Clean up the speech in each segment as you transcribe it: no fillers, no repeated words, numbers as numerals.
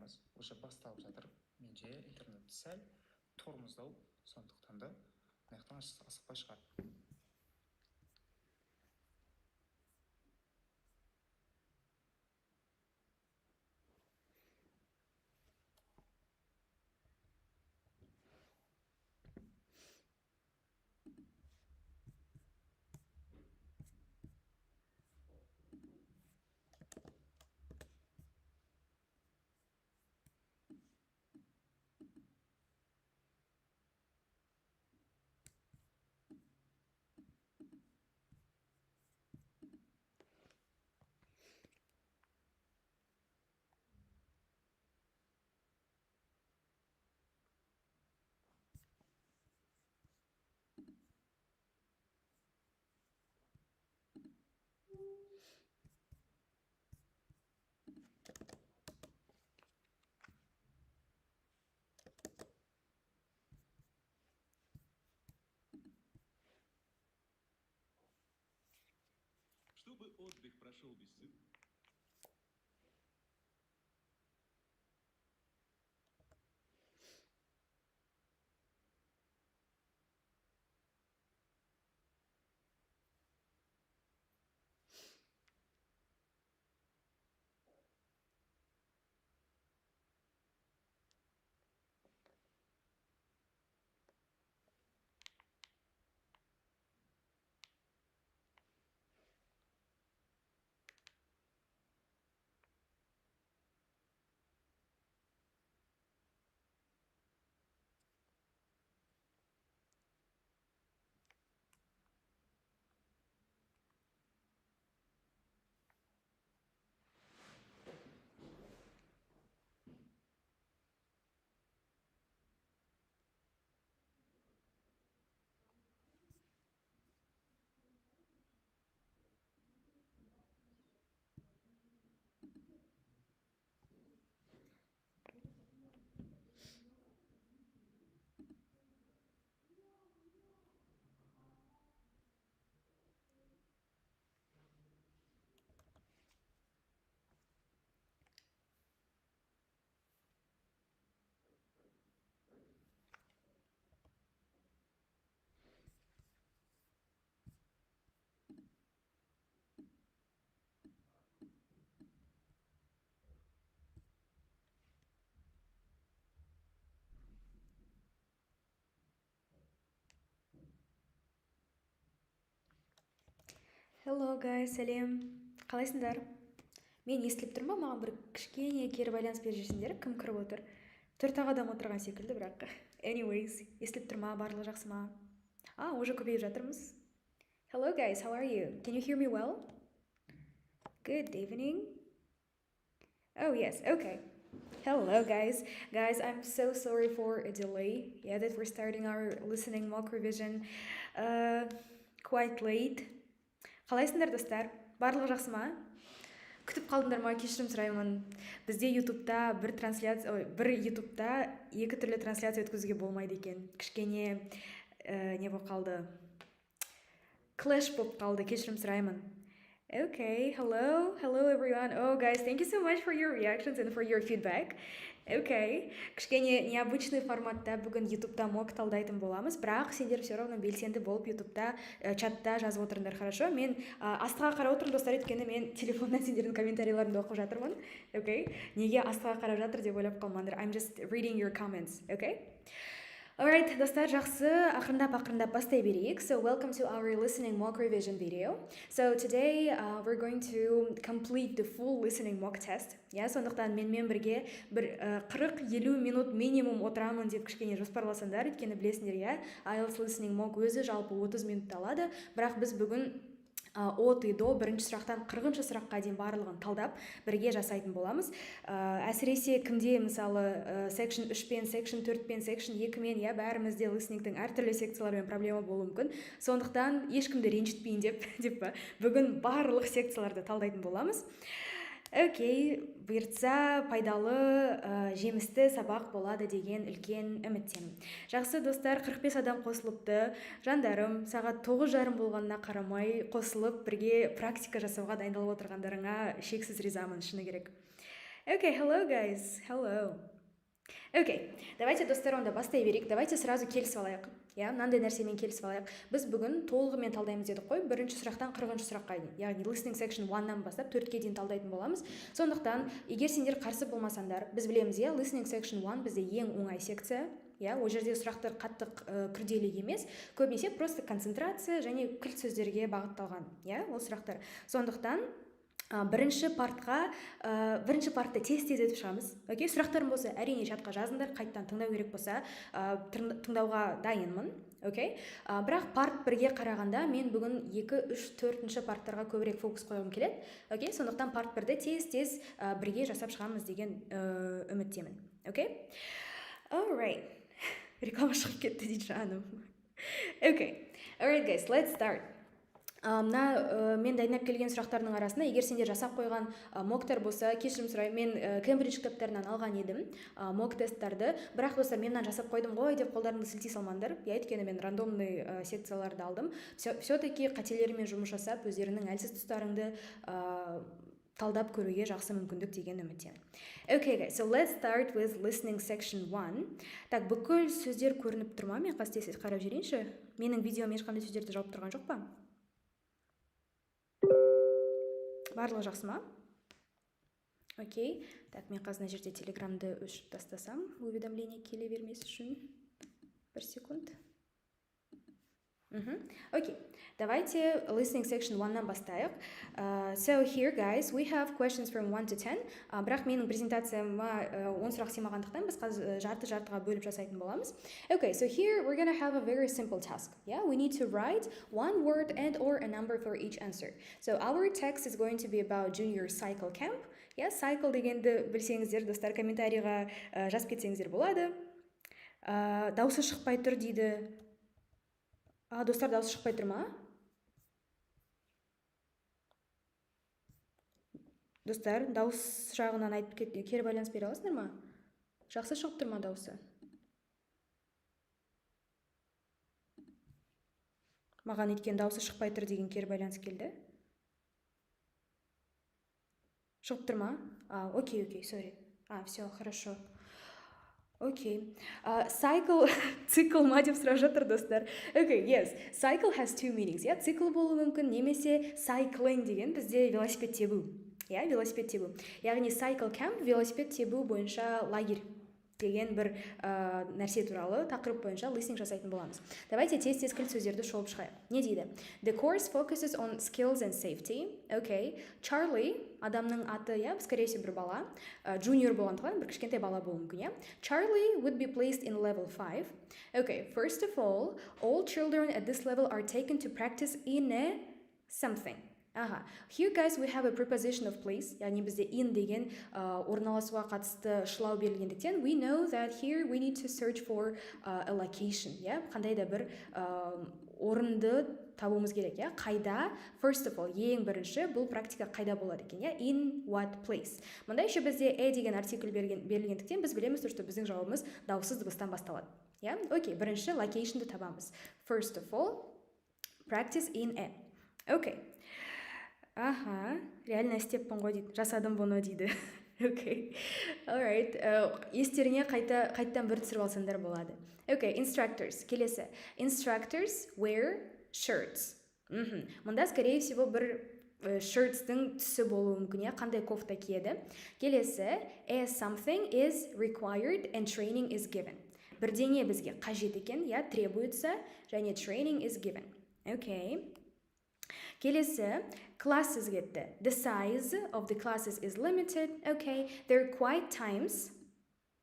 сұрақтарыңыз уже басталып жатыр. Менде интернет сәл тормоздау, сондықтан да мынаяқтан асықпай шығар. Чтобы отдых прошел без сыпи. Hello guys, сәлем. Қалайсыңдар? Мен естіліп тұрмын ба? Маған бір кішкене кері байланыс беріп жіберсеңдер, кім кіріп отыр? 4 адам отырған секілді, бірақ. Anyways, естіліп тұр ма? Барлығы жақсы ма? Уже көбейіп жатырмыз. Hello guys, how are you? Can you hear me well? Good evening. Oh yes, okay. Hello guys. Guys, I'm so sorry for a delay. Yeah, that we're starting our listening mock revision quite late. Қалайсыңдар достар? Барлығы жақсы ма? Күтіп қалдыңдар ма? Кешірім сұраймын. Бізде YouTube'да бір YouTube'да екі түрлі трансляция өткізуге болмайды екен. Кішкене не болып қалды? Clash болып қалды. Кешірім сұраймын. Okay, hello everyone. Oh guys, thank you so much for your reactions and for your feedback. Okay, кішкене необычный форматта бүгін YouTube'да мок талдайтын боламыз, бірақ сендер все равно белсенді болып YouTube'да чатта жазып отырыңдар, хорошо? Мен астыға қарап отырмын достар, өйткені мен телефоннан сендердің комментарийлеріңді оқып жатырмын. Okay? Неге астыға қарап жатыр деп ойлап қалмаңдар. I'm just reading your comments, okay? Alright, достар, жақсы, ақырындап бастай берейік. So welcome to our listening mock revision video. So today we're going to complete the full listening mock test. Сондықтан менімен бірге бір 40-50 минут минимум отырамын деп кішкене жоспарласаңдар, өйткені білесіңдер, Ielts listening mock өзі жалпы 30 минут алады, бірақ біз бүгін от и до бірінші сұрақтан 40-шы сұраққа дейін барлығын талдап бірге жасайтын боламыз. Әсіресе кімде мысалы section 3 пен, section 4 пен, section 2 мен, бәрімізде listeningтің әртүрлі секциялармен проблема болуы мүмкін. Сондықтан ешкімді ренжітпейін деп бүгін барлық секцияларды талдайтын боламыз. Окей, бұйыртса пайдалы, жемісті сабақ болады деген үлкен үміттемін. Жақсы достар, 45 адам қосылыпты. Жандарым, сағат 9:30 болғанына қарамай қосылып бірге практика жасауға дайындалып отырғандарыңа шексіз ризамын, шыны керек. Okay, hello guys. Hello. Окей, давайте достар онда бастай берейік. Давайте сразу келісіп алайық. Я мынандай нәрсемен келісіп алайық. Біз бүгін толығымен талдаймыз дедік қой. Бірінші сұрақтан 40-шы сұраққа дейін. Яғни listening section 1-нан бастап 4-ке дейін талдайтын боламыз. Сондықтан, егер сендер қарсы болмасаңдар, біз білеміз, я, listening section 1 бізде ең оңай секция. Я, ол жерде сұрақтар қатты күрделі емес, көбінесе просто концентрация және кілт сөздерге бағытталған. Я, ол сұрақтар. Сондықтан бірінші партты тест етіп шығамыз. Окей, сұрақтарым болса, әрине чатқа жазыңдар, қайттан тыңдау керек болса, тыңдауға дайынмын. Окей, бірақ парт 1-ге қарағанда мен бүгін 2, 3, 4-ші парттарға көбірек фокус қойғым келеді. Окей, сондықтан парт 1-ді тез бірге жасап шығамыз деген үміттемін. Окей? Alright. Реклама шығып кетті дейді жаным. Okay. Alright guys, let's start. Мен дайындап келген сұрақтардың арасында, егер сендер жасап қойған моктар болса, кешірім сұраймын, мен Кембридж кітаптарынан алған едім мок тесттарды, бірақ достар, мен мынаны жасап қойдым ғой деп қолдарыңды сілтей салмаңдар. Я, өйткені мен рандомный секцияларды алдым. Все-таки қателермен жұмыс жасап, өздерінің әлсіз тұстарыңды талдап көруге жақсы мүмкіндік деген үміттемін. Okay guys, so let's start with listening section 1. Так, бүкіл сөздер көрініп тұр ма? Мен қазір тез қарап жүрейінші. Менің видеом ешқандай сөздерді жауып тұрған жоқ па? Барлығы жақсы ма? Окей. Так, мен қазір мына жерде телеграмды өшіріп тастасам, уведомление келе бермес үшін. 1 секунд. Окей. Давайте listening section 1-нан бастайық. So here guys, we have questions from 1 to 10. Бірақ менің презентацияма 10 сұрақ симағандықтан біз қазір жарты-жартыға бөліп жасайтын боламыз. Okay, so here we're going to have a very simple task. Yeah, we need to write one word and or a number for each answer. So our text is going to be about junior cycle camp. Yeah, cycle дегенді білсеңіздер, достар, комментарийға жазып кетсеңіздер болады. Дауысы шықпай тұр дейді. Достар, дауысы шықпай тұр ма? Достар, дауыс жағынан айтып кетті. Кері байланыс бере аласыңдар ма? Жақсы шығып тұр ма дауысы? Маған еткен дауысы шықпай тұр деген кері байланыс келді. Шығып тұр ма? Окей, sorry. Все, хорошо. Окей. Цикл ма деп сұрап жатыр, достар. Okay, yes. Cycle has two meanings. Yeah, цикл болуы мүмкін, немесе cycling деген бізде велосипед тебу. Yeah, велосипед тебу. Яғни cycle camp велосипед тебу бойынша лагерь деген бір нәрсе туралы тақырып бойынша listening жасайтын боламыз. Давайте тез кілт сөздерді шолып шығайық. Не дейді? The course focuses on skills and safety. Okay. Charlie, адамның аты, скорее всего, бір бала. Junior болғандықтан бір кішкентай бала болуы мүмкін, Charlie would be placed in level 5. Okay. First of all children at this level are taken to practice in a something. Here guys we have a preposition of place, яғни бізде in деген орналасуға қатысты шылау берілгендіктен we know that here we need to search for a location, қандай да бір орынды табуымыз керек, қайда. First of all, ең бірінші бұл практика қайда болады екен, in what place. Мұнда еще бізде деген артикль берілгендіктен біз білеміз, что біздің жауабымыз дауыссыз дыбыстан басталады. Окей, бірінші locationды табамыз. First of all, practice in a. Окей. Реально істеппін ғой дейді. Жасадым бұны дейді. Okay. Alright. Естеріңе қайттан бір түсіріп алсаңдар болады. Okay, instructors. Келесі. Instructors wear shirts. Мұнда, скорее всего, бір shirts-тің түсі болуы мүмкін, қандай кофта киеді. Келесі. As something is required and training is given. Бірдеңе бізге қажет екен, требуется, және training is given. Okay. Келесі, classes кетті. The size of the classes is limited. Okay. There are quiet times.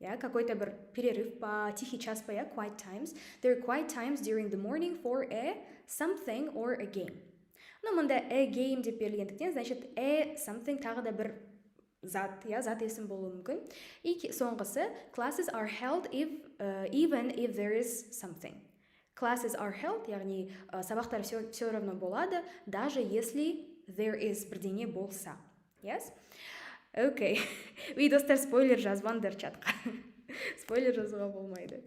Какой-то бір перерыв па, тихий час па, quiet times. There are quiet times during the morning for a something or a game. Мұнда a game деп берілгендіктен, значит, a something тағы да бір зат есім болуы мүмкін. И соңғысы, classes are held even if there is something. Classes are held, яғни сабақтар все равно болады, даже если there is бірдеңе болса. Yes? Окей. Достар, спойлер жазбаңдар чатқа. Спойлер жазуға болмайды.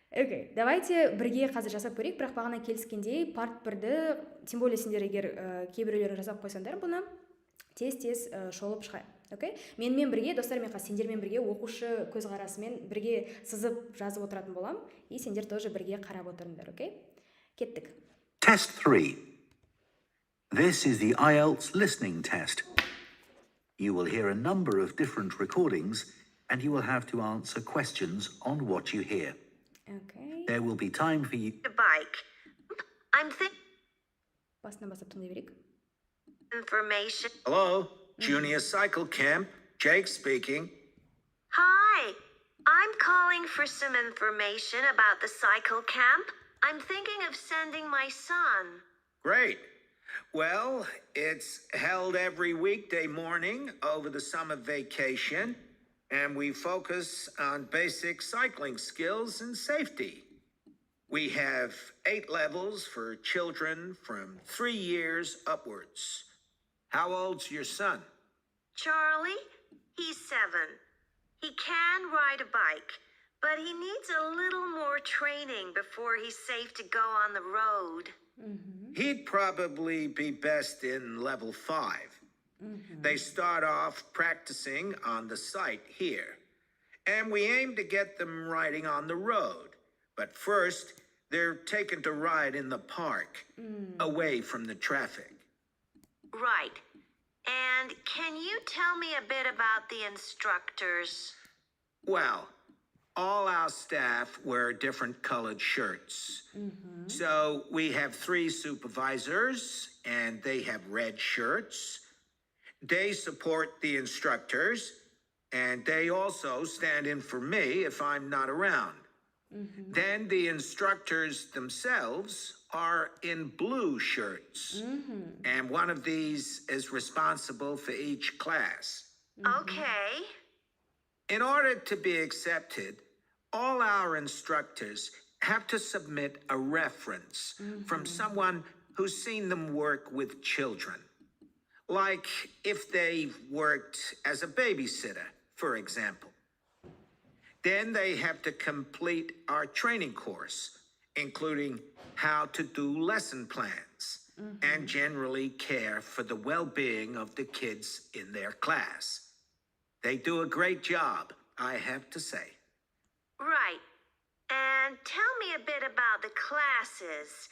Окей. Давайте бірге қазір жасап көрейік, бірақ бағана келіскендей парт 1-ді, тем более сендер егер кейбіреулерін жасап қойсаңдар бұны, тез шолып шығайық. Окей? Менімен бірге, достар, мен сендермен бірге оқушы көзқарасымен бірге сызып жазып отыратын болам, и сендер тоже бірге қарап отырыңдар, окей? Кеттік. Test 3. This is the Ielts listening test. You will hear a number of different recordings and you will have to answer questions on what you hear. Окей. There will be time for you. A bike. I'm thinking Басынан бастап тыңдай берейік. information. Hello, Junior Cycle Camp. Jake speaking. Hi, I'm calling for some information about the cycle camp. I'm thinking of sending my son. Great. Well, it's held every weekday morning over the summer vacation, and we focus on basic cycling skills and safety. We have 8 levels for children from 3 years upwards. How old's your son? Charlie, he's 7. He can ride a bike, but he needs a little more training before he's safe to go on the road. He'd probably be best in level 5. They start off practicing on the site here, and we aim to get them riding on the road. But first, they're taken to ride in the park, away from the traffic. Right. And can you tell me a bit about the instructors? Well, all our staff wear different colored shirts. So we have 3 supervisors, and they have red shirts. They support the instructors, and they also stand in for me if I'm not around. Then the instructors themselves are in blue shirts. And one of these is responsible for each class. Okay. In order to be accepted, all our instructors have to submit a reference from someone who's seen them work with children. Like if they've worked as a babysitter, for example. Then they have to complete our training course, including how to do lesson plans and generally care for the well-being of the kids in their class. They do a great job, I have to say. Right. And tell me a bit about the classes.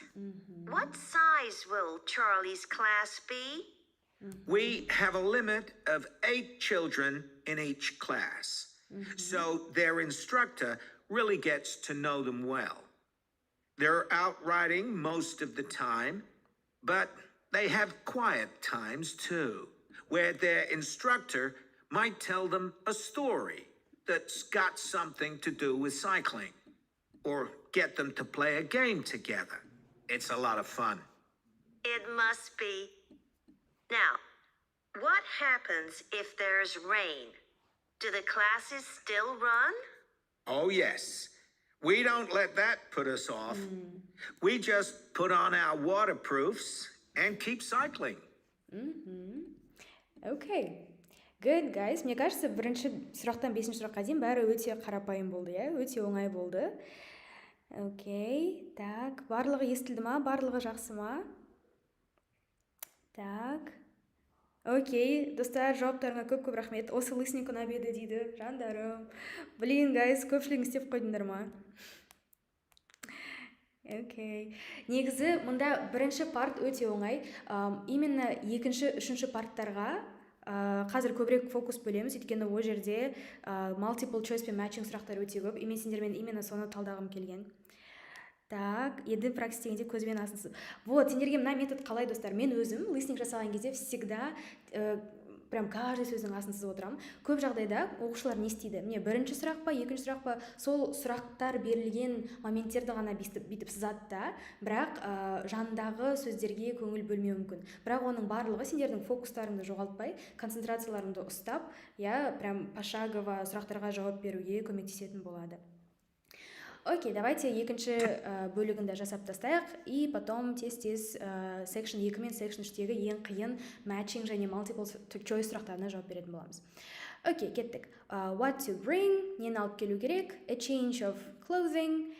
What size will Charlie's class be? We have a limit of 8 children in each class. So their instructor really gets to know them well. They're out riding most of the time, but they have quiet times too, where their instructor might tell them a story that's got something to do with cycling, or get them to play a game together. It's a lot of fun. It must be. Now, what happens if there's rain? Do the classes still run? Oh, yes. We don't let that put us off. We just put on our waterproofs and keep cycling. Okay. Good, guys. Мне кажется, бірінші сұрақтан 5-ші сұраққа дейін бәрі өте қарапайым болды, иә? Өте оңай болды. Окей. Так, барлығы естілді ма? Барлығы жақсы ма? Так. Окей, достар, жауаптарыңа көп-көп рахмет. Осы listening ұнап еді дейді, жандарым. Блин, guys, көпшілігін істеп қойдыңдар ма? Окей. Негізі, мұнда бірінші парт өте оңай. Именно екінші, үшінші парттарға қазір көбірек фокус бөлеміз, өйткені ол жерде multiple choice пен matching сұрақтар өте көп. Мен сендермен именно соны талдағым келген. Так, енді практис дегенде көзбен асынсыз. Вот, сендерге мына метод қалай, достар? Мен өзім listening жасаған кезде всегда прям каждый сөздің асын сызып отырамын. Көп жағдайда оқушылар не істейді? Міне, бірінші сұрақ па, екінші сұрақ па, сол сұрақтар берілген моменттерді ғана бүйтіп сызады да, бірақ жанындағы сөздерге көңіл бөлмеуі мүмкін. Бірақ оның барлығы сендердің фокустарыңды жоғалтпай, концентрацияларыңды ұстап, я прям пошагово сұрақтарға жауап беруге көмектесетін болады. Окей, давайте екінші бөлігінде жасап тастайық, и потом тез-тез section 2 мен section 3-тегі ең қиын matching және multiple choice сұрақтарына жауап беретін боламыз. Окей, кеттік. What to bring, нені алып келу керек, a change of clothing,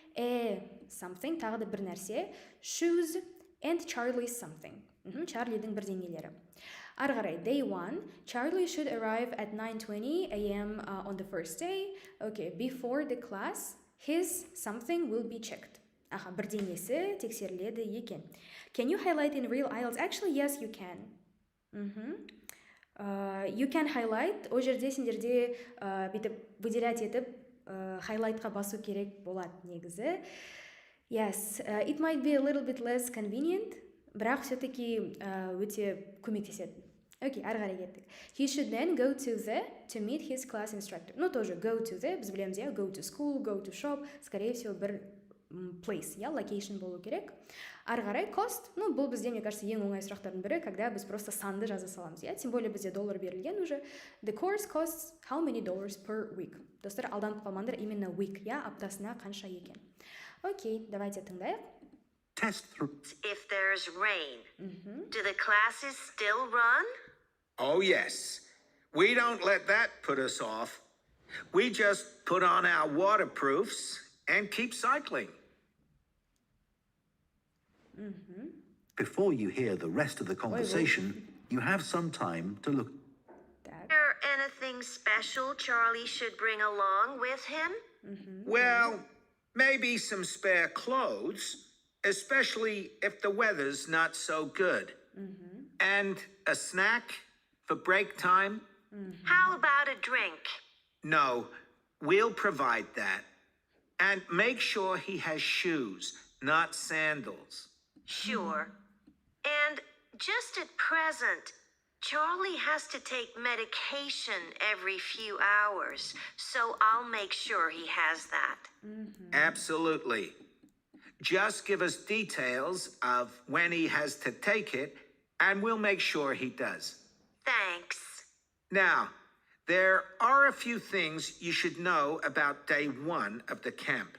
something, тағы да бір нәрсе, shoes, and Charlie's something. Чарлидің бірдеңелері. Ары қарай, day 1, Charlie should arrive at 9:20 a.m. On the first day. Okay, before the class, his something will be checked. Бірдеңесі тексеріледі екен. Can you highlight in real IELTS? Actually, yes, you can. You can highlight. О жерде сендерде бүйтіп выделять етіп highlightқа басу керек болады негізі. Yes, it might be a little bit less convenient, бірақ все-таки өте көмектеседі. Окей, ары қарай кеттік. He should then go to meet his class instructor. Ну, тоже go to біз білеміз, иә, go to school, go to shop, скорее всего, бір place, иә, location болу керек. Ары қарай cost, ну, бұл бізде, мне кажется, ең оңай сұрақтардың бірі, когда біз просто санды жаза саламыз, иә, тем более бізде доллар берілген уже. The course costs how many dollars per week? Достар, алданып қалмаңдар, именно week, иә, аптасына қанша екен. Окей, давайте тыңдайық. Test 3. If there's rain, do the classes still run? Oh, yes. We don't let that put us off. We just put on our waterproofs and keep cycling. Before you hear the rest of the conversation, you have some time to look. Is there anything special Charlie should bring along with him? Well, maybe some spare clothes, especially if the weather's not so good. And a snack for break time? How about a drink? No, we'll provide that. And make sure he has shoes, not sandals. Sure. And just at present, Charlie has to take medication every few hours, so I'll make sure he has that. Absolutely. Just give us details of when he has to take it, and we'll make sure he does. Thanks. Now, there are a few things you should know about day 1 of the camp.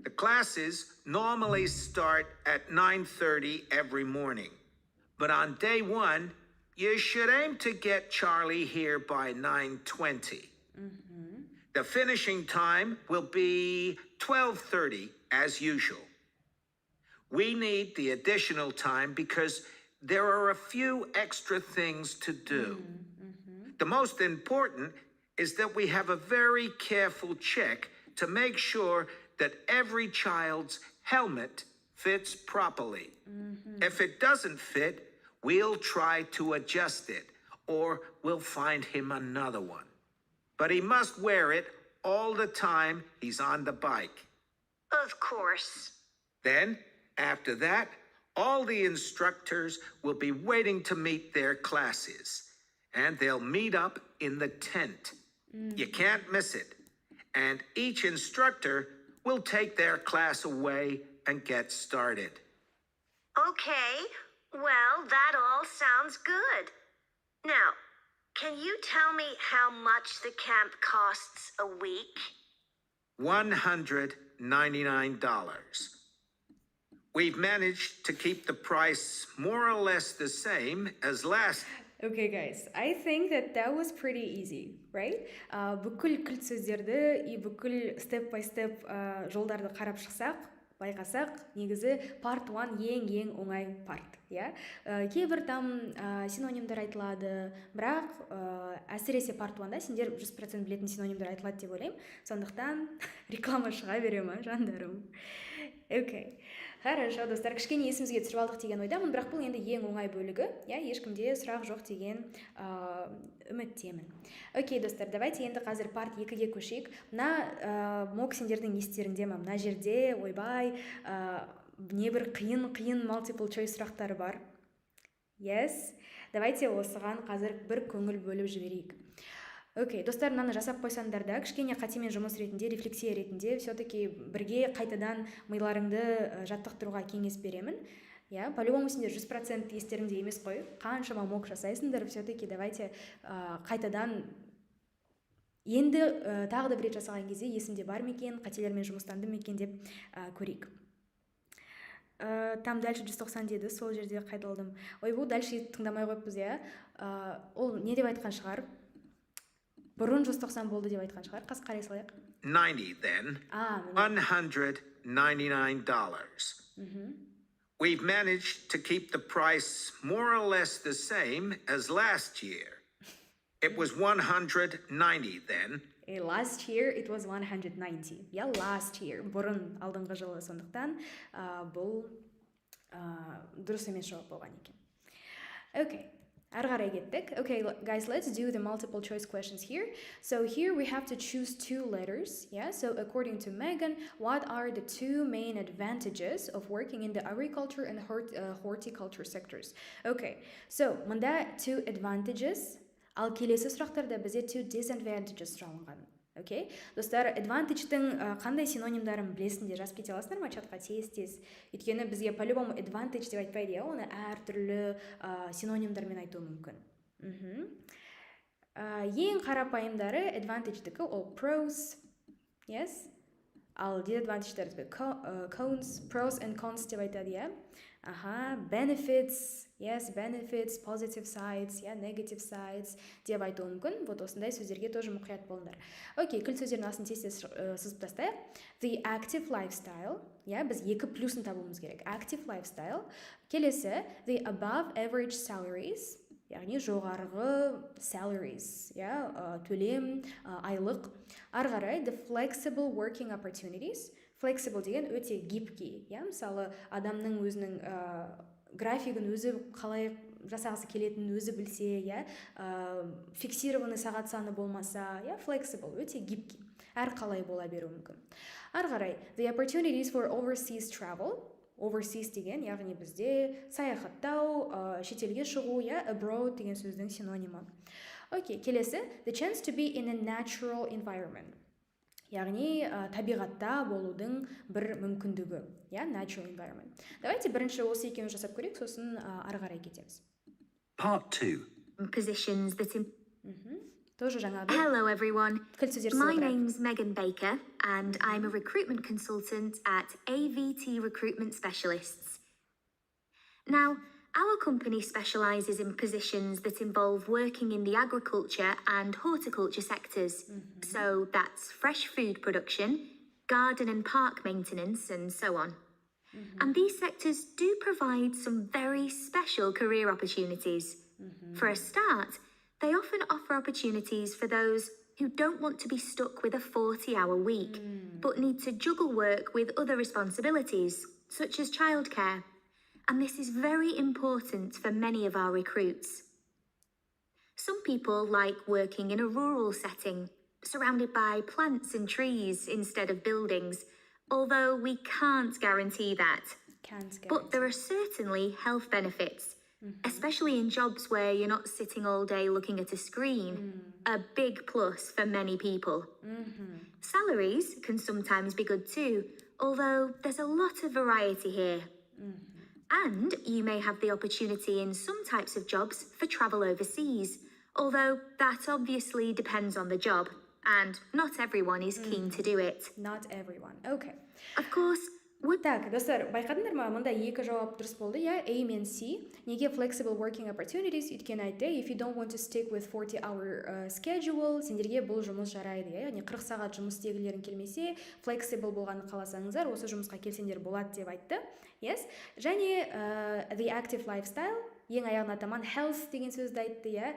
The classes normally start at 9:30 every morning. But on day 1, you should aim to get Charlie here by 9:20. The finishing time will be 12:30 as usual. We need the additional time because there are a few extra things to do. The most important is that we have a very careful check to make sure that every child's helmet fits properly. If it doesn't fit, we'll try to adjust it, or we'll find him another one. But he must wear it all the time he's on the bike. Of course. Then, after that, all the instructors will be waiting to meet their classes, and they'll meet up in the tent. You can't miss it. And each instructor will take their class away and get started. Okay, well, that all sounds good. Now, can you tell me how much the camp costs a week? $199. We've managed to keep the price more or less the same as last. Okay, guys, I think that was pretty easy, right? Бүкіл кілт сөздерді и бүкіл step by step жолдарды қарап шықсақ, байқасақ, негізі part 1 ең оңай part, иә? Кейбір там синонимдер айтылады, бірақ әсіресе part 1-да сендер 100% білетін синонимдер айтылады деп ойлаймын. Сондықтан реклама шыға бере ма, жандарым? Окей. Хорошо, достар, кішкене есімізге түсіріп алдық деген ойдамын, бірақ бұл енді ең оңай бөлігі, иә, ешкімде сұрақ жоқ деген үміттемін. Окей, достар, давайте енді қазір part 2-ге көшейік. Мына мок сендердің естеріңде ме? Мына жерде, ойбай, небір қиын multiple choice сұрақтары бар. Yes, давайте осыған қазір бір көңіл бөліп жіберейік. Окей, достар, мынаны жасап қойсаңдар да, кішкене қатемен жұмыс ретінде, рефлексия ретінде, все-таки бірге қайтадан миларыңды жаттықтыруға кеңес беремін. Я, по-любому сендер 100% естеріңде емес қой. Қаншама мок жасайсыңдар, все-таки давайте қайтадан енді тағы да бір рет жасаған кезде есімде бар мекен, қателермен жұмыстанды мекен деп көрейік. Там дальше 190 деді, сол жерде қайталдым. Ой, бұл дальше тыңдамай қойыппыз, я. Ол не деп айтқан шығар? Бұрын 190 болды деп айтқан шығар. Қас қарай салайық. 90 then. $199. We've managed to keep the price more or less the same as last year. It was 190 then. Last year it was 190. Yeah, last year. Бұрын алдыңғы жылы, сондықтан бұл дұрыс емес жауап болған екен. Okay. Ары қарай кеттік. Okay, guys, let's do the multiple choice questions here. So here we have to choose two letters. Yeah, so according to Megan, what are the two main advantages of working in the agriculture and horticulture sectors? Okay, so мында two advantages, ал келесі сұрақтарда бізде two disadvantages сұралынған. Окей, достар, advantage-тың қандай синонимдарын білесіңдер, жазып кете аласыңдар ма чатқа тез. Өйткені бізге по-любому advantage деп айтпайды, оны әртүрлі синонимдармен айтуы мүмкін. Ең қарапайымдары advantage-дікі ол pros, yes? Ал disadvantage-дары cons, pros and cons деп айтады, иә? Benefits, yes, benefits, positive sides, yeah, negative sides деп айтуы мүмкін. Вот осындай сөздерге тоже мұқият болыңдар. Окей, күл сөздердің астын тез сызып тастайық. The active lifestyle, yeah, біз екі плюсын табуымыз керек. Active lifestyle. Келесі, the above average salaries, яғни жоғарғы salaries, yeah, төлем, айлық. Ары қарай, the flexible working opportunities. Flexible деген өте гибкий, yeah? Мысалы, адамның өзінің графигін өзі қалай жасағысы келетінін өзі білсе, yeah? Фиксированный сағат саны болмаса, yeah? Flexible, өте гибкий. Әр қалай бола беруі мүмкін. Ары қарай, the opportunities for overseas travel. Overseas деген, яғни бізде саяхаттау, шетелге шығу, yeah? Abroad деген сөздің синонимі. Окей, келесі, the chance to be in a natural environment. Яғни табиғатта болудың бір мүмкіндігі, yeah? Natural environment. Давайте бірінші осы екеуін жасап көрейік, сосын ары қарай кетеміз. Part 2. Positions that Тоже жаңағы. Hello everyone. Кіл сөздер My сұрап. name's Megan Baker and I'm a recruitment consultant at AVT Recruitment Specialists. Now, our company specialises in positions that involve working in the agriculture and horticulture sectors. So that's fresh food production, garden and park maintenance, and so on. And these sectors do provide some very special career opportunities. For a start, they often offer opportunities for those who don't want to be stuck with a 40-hour week, but need to juggle work with other responsibilities, such as childcare. And this is very important for many of our recruits. Some people like working in a rural setting, surrounded by plants and trees instead of buildings, although we can't guarantee that. But there are certainly health benefits, especially in jobs where you're not sitting all day looking at a screen, a big plus for many people. Salaries can sometimes be good too, although there's a lot of variety here. And you may have the opportunity in some types of jobs for travel overseas, although that obviously depends on the job, and not everyone is keen to do it. Not everyone. Okay. Of course, Так, достар, байқадыңдар ма? Мұнда екі жауап дұрыс болды, иә? A мен C. Неге flexible working opportunities? Өйткені айтты, if you don't want to stick with 40-hour schedule, сендерге бұл жұмыс жарайды, иә? Яғни 40 сағат жұмыс істегілерің келмесе, flexible болғанды қаласаңыздар, осы жұмысқа келсеңдер болады деп айтты. Yes? Және the active lifestyle, ең аяғына таман health деген сөзді айтты, иә?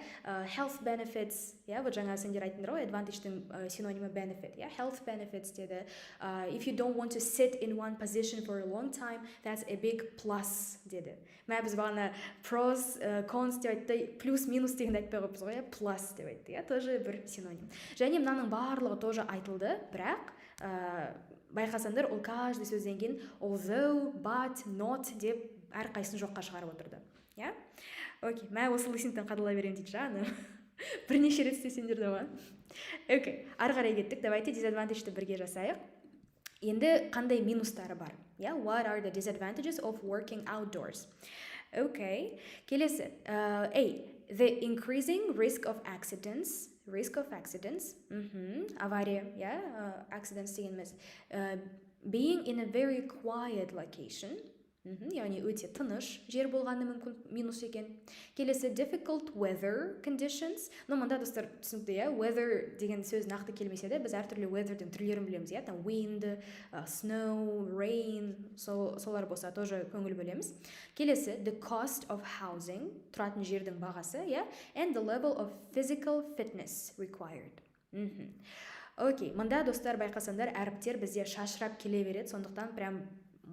Health benefits, иә? Вот жаңа сендер айттыңдар ғой, advantage-тің синонимі benefit, иә? Health benefits деді. If you don't want to sit in one position for a long time, that's a big plus деді. Мә біз бағана pros, cons деп айтты, плюс-минус дегенді айтпай қойыппыз ғой, plus деп айтты, иә? Тоже бір синоним. Және мынаның барлығы тоже айтылды, бірақ байқасаңдар, ол каждый сөзден кейін although, but, not деп әрқайсысын жоққа шығарып отырды. Yeah? Окей, мә осы лисингтен қадала берем дейді жаны. Бірнеше рет істесеңдер де ма? Окей, ары қарай кеттік. Давайте disadvantage-ті бірге жасайық. Енді қандай минустары бар? Yeah? What are the disadvantages of working outdoors? Okay, келесі. A. The increasing risk of accidents. Risk of accidents. Авария, yeah? Accidents дегеніміз. Being in a very quiet location. Яғни өте тыныш жер болғаны мүмкін минус екен. Келесі difficult weather conditions. Мында достар түсінікті, weather деген сөз нақты келмесе де, біз әртүрлі weatherдің түрлерін білеміз, там wind, snow, rain, солар болса тоже көңіл бөлеміз. Келесі the cost of housing, тұратын жердің бағасы, and the level of physical fitness required. Окей, мында достар байқасаңдар, әріптер бізде шашырап келе береді, сондықтан прям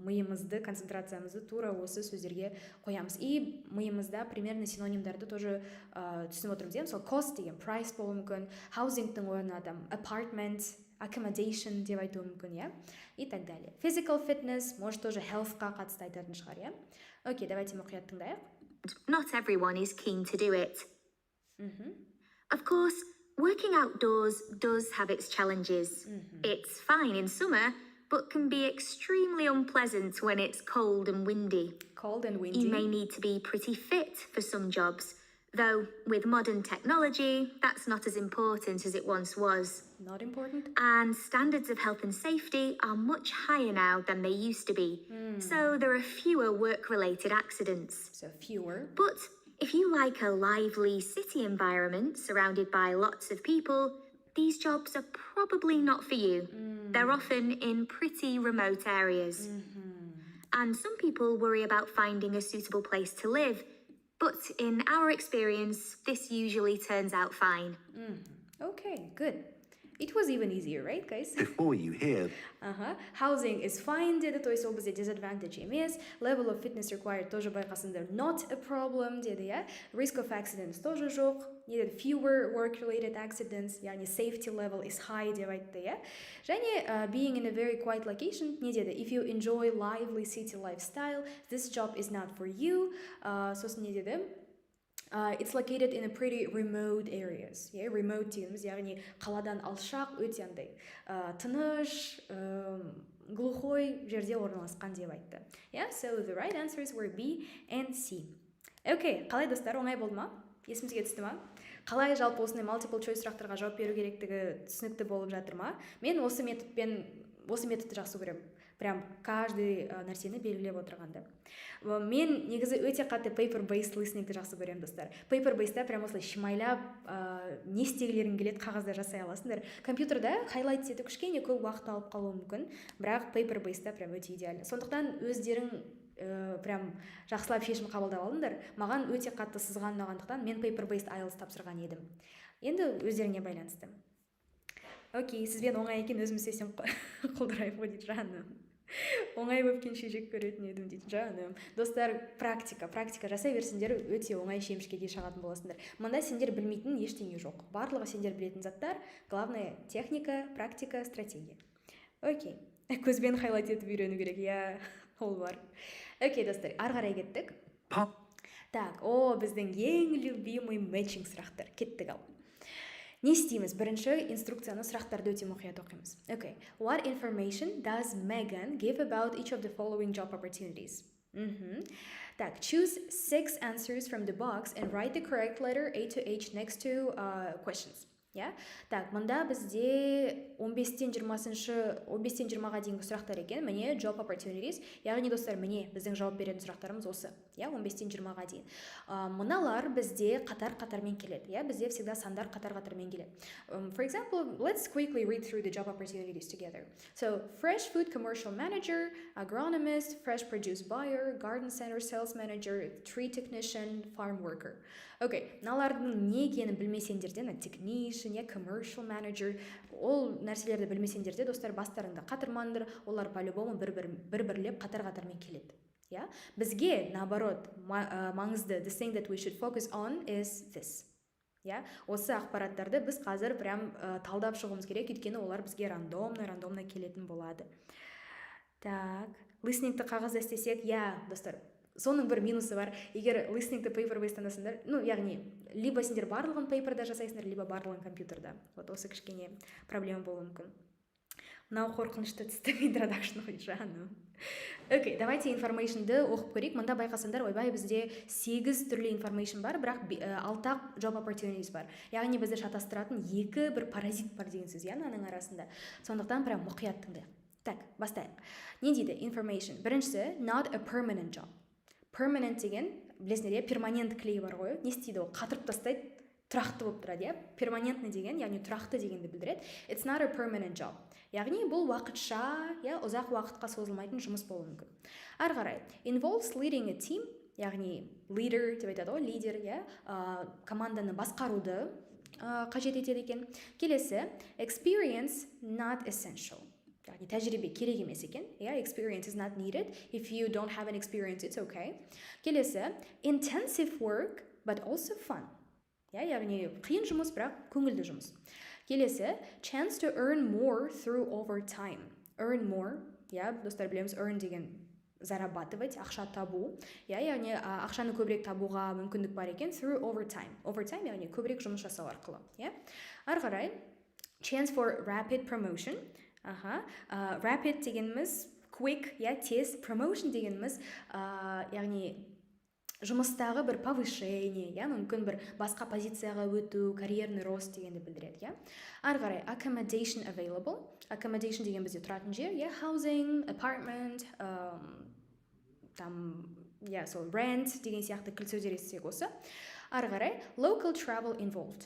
миымызды, концентрациямызды тура осы сөздерге қоямыз. И миымызда примерно синонимдарды тоже түсініп отырмыз. Мысалы, cost деген price болуы мүмкін, housingтың орнына apartment, accommodation деп айтуы мүмкін, и так далее. Physical fitness, может тоже healthқа қатысты айтатын шығар, Окей, давайте мұқият тыңдайық. Not everyone is keen to do it. Of course, working outdoors does have its challenges. It's fine in summer, but can be extremely unpleasant when it's cold and windy. Cold and windy. You may need to be pretty fit for some jobs, though with modern technology, that's not as important as it once was. Not important? And standards of health and safety are much higher now than they used to be. So there are fewer work-related accidents. So fewer. But if you like a lively city environment surrounded by lots of people, these jobs are probably not for you. They're often in pretty remote areas. And some people worry about finding a suitable place to live. But in our experience, this usually turns out fine. Okay, good. It was even easier, right, guys? Before you hear, Housing is fine деді, то есть ол бізде disadvantage емес. Level of fitness required тоже байқасыңдар not a problem деді, Risk of accidents тоже жоқ. Не деді? Fewer work-related accidents, яғни safety level is high деп айтты, Және being in a very quiet location, не деді? If you enjoy lively city lifestyle, this job is not for you. Сосын не деді? It's located in a pretty remote areas. Remote дегеніміз, яғни қаладан алшақ, өте андай тыныш, глухой жерде орналасқан деп айтты. So the right answers were B and C. Okay, қалай достар, оңай болды ма? Есімізге түсті ма? Қалай жалпы осындай multiple choice сұрақтарға жауап беру керектігі түсінікті болып жатыр ма? Мен осы методты жақсы көремін. Прям каждый нәрсені белгілеп отырғанды. Мен негізі өте қатты paper-based listeningті жақсы көремін, достар. Paper-based'та прям осылай шимайлап, не істегілерің келеді, қағазда жасай аласыңдар. Компьютерда highlight ету кішкене көп уақыт алып қалуы мүмкін, бірақ paper-based'та прям өте идеально. Сондықтан өздерің прям жақсылап шешім қабылдап алдыңдар. Маған өте қатты сызған ұнағандықтан мен paper-based Ielts тапсырған едім. Енді өздеріңе байланысты. Окей, сізбен оңай екен, өзім істесем құлдырайып ғой дейді, жаным. Оңай өпкенше жек көретін едім дейді, жаным. Достар, практика жасай берсеңдер, өте оңай шемішкеге шығатын боласыңдар. Мында сендер білмейтін ештеңе жоқ. Барлығы сендер білетін заттар, главное техника, практика, стратегия. Окей, көзбен хайлайт етіп үйрену керек, ол бар. Окей, достар, ары қарай кеттік. Так, біздің ең любимый matching сұрақтар. Кеттік ал. Не істейміз? Бірінші инструкцияны сұрақтарды өте мұқият оқимыз. Okay. What information does Megan give about each of the following job opportunities? Так, choose 6 answers from the box and write the correct letter A to H next to questions. Так, мында бізде 15-тен 20-ға дейінгі сұрақтар екен. Міне job opportunities. Яғни достар, міне біздің жауап беретін сұрақтарымыз осы. 15-тен 20-ға дейін. Мыналар бізде қатар-қатармен келеді. Бізде всегда сандар қатар-қатармен келеді. For example, let's quickly read through the job opportunities together. So, fresh food commercial manager, agronomist, fresh produce buyer, garden center sales manager, tree technician, farm worker. Окей, мыналардың не екенін білмесеңдерден, technician, commercial manager, ол нәрселерді білмесеңдерде, достар, бастарыңда қатырмаңдар, олар по-любому бір-бірлеп қатар-қатармен келеді. Бізге, наоборот, маңызды, the thing that we should focus on is this. Осы ақпараттарды біз қазір прям талдап шығуымыз керек, өйткені олар бізге рандомно келетін болады. Так, listeningті қағазда істесек, достар, соның бір минусы бар. Егер listeningті paper-based танасыңдар, яғни, либо сендер барлығын paperда жасайсыңдар, либо барлығын компьютерда. Вот осы кішкене проблема болуы мүмкін. Мынау қорқынышты түсті introduction ғой, жаным. Окей, давайте information'ды оқып көрейік. Мында байқасаңдар, ойбай, бізде 8 түрлі information бар, бірақ 6 job opportunities бар. Яғни бізді шатастыратын 2 бір паразит бар деген сөз, аның арасында. Сондықтан прям мұқият тыңдайық. Так, бастайық. Не дейді? Information. Біріншісі, not a permanent job. Permanent деген, білесіңдер, перманент клей бар ғой. Не істейді ол? Қатырып тастайды, тұрақты болып тұрады, Перманентный деген, яғни тұрақты дегенді білдіреді. It's not a permanent job. Яғни бұл уақытша, ұзақ уақытқа созылмайтын жұмыс болуы мүмкін. Ары қарай, involves leading a team, яғни leader деп айтады ғой, лидер, команданы басқаруды қажет етеді екен. Келесі, experience not essential. Яғни тәжірибе керек емес екен. Experience is not needed. If you don't have an experience, it's okay. Келесі, intensive work, but also fun. Яғни қиын жұмыс, бірақ көңілді жұмыс. Келесі, chance to earn more through overtime. Earn more, достар білеміз, earn деген зарабатывать, ақша табу. Яғни ақшаны көбірек табуға мүмкіндік бар екен through overtime. Overtime, яғни көбірек жұмыс жасау арқылы. Ары қарай, chance for rapid promotion. Rapid дегеніміз quick, тез. Promotion дегеніміз, яғни жұмыстағы бір повышение, мүмкін бір басқа позицияға өту, карьерный рост дегенді білдіреді. Ары қарай, accommodation available. Accommodation деген бізде тұратын жер, housing, apartment, сол rent деген сияқты кіл сөздер естісек осы. Ары қарай, local travel involved.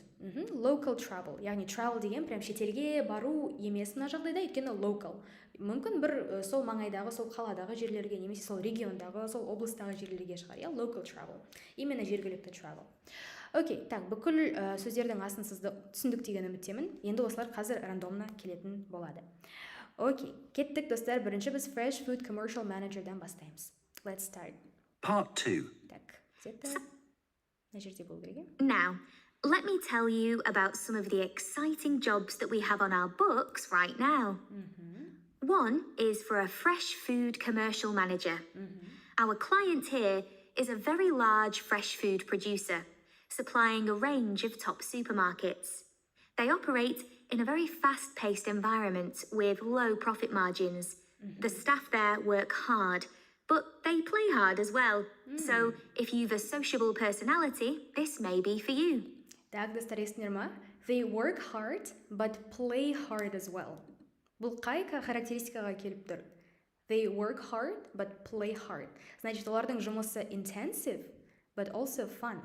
Local travel, яғни travel деген прям шетелге бару емес мына жағдайда, өйткені local. Мүмкін бір сол маңайдағы, сол қаладағы жерлерге, немесе сол региондағы, сол облыстағы жерлерге шығар, local travel. Именно жергілікті travel. Окей, так, бүкіл сөздердің асын сізді түсіндік деген үміттемін. Енді осылар қазір рандомна келетін болады. Окей, кеттік достар, бірінші біз Fresh Food Commercial Manager'дан бастаймыз. Let's start. Part 2. Так, где-то на жерде болу керек. Now, let me tell you about some of the exciting jobs that we have on our books right now. One is for a fresh food commercial manager. Our client here is a very large fresh food producer, supplying a range of top supermarkets. They operate in a very fast-paced environment with low profit margins. The staff there work hard, but they play hard as well. So if you've a sociable personality, this may be for you. Так, достар, естіңдер ма? They work hard, but play hard as well. Бұл қай характеристикаға келіп тұр? They work hard, but play hard. Значит, олардың жұмысы intensive, but also fun.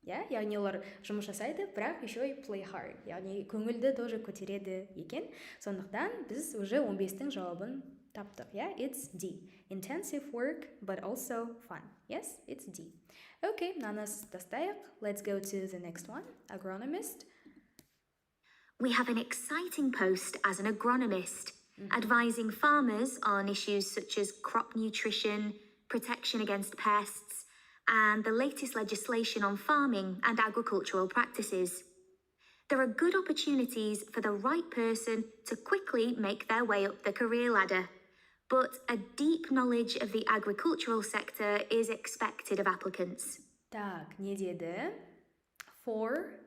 Яғни олар жұмыс жасайды, бірақ еще и play hard. Яғни көңілді тоже көтереді екен. Сондықтан біз уже 15-тің жауабын таптық. It's D. Intensive work, but also fun. Yes, it's D. Okay, наныз тастайық. Let's go to the next one. Agronomist. We have an exciting post as an agronomist, advising farmers on issues such as crop nutrition, protection against pests, and the latest legislation on farming and agricultural practices. There are good opportunities for the right person to quickly make their way up the career ladder, but a deep knowledge of the agricultural sector is expected of applicants. Так, не деді? For,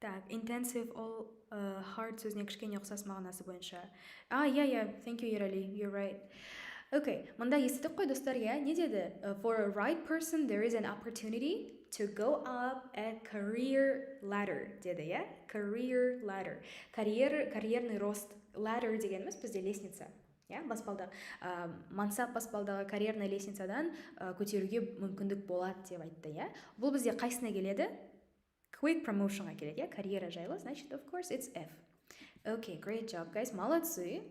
так, intensive all hard сөзіне кішкене ұқсас мағынасы бойынша. Thank you, Aray, you're right. Okay, мында естідік қой достар, не деді? For a right person, there is an opportunity to go up a career ladder, деді, Career ladder. Карьерный рост. Ladder дегеніміз бізде лестница. Баспалдағы, мансап баспалдағы карьерный лестницадан көтеруге мүмкіндік болады деп айтты, Бұл бізде қайсына келеді? Quick promotionға келеді, карьера жайлы, значит, of course, it's F. Okay, great job, guys, молодцы.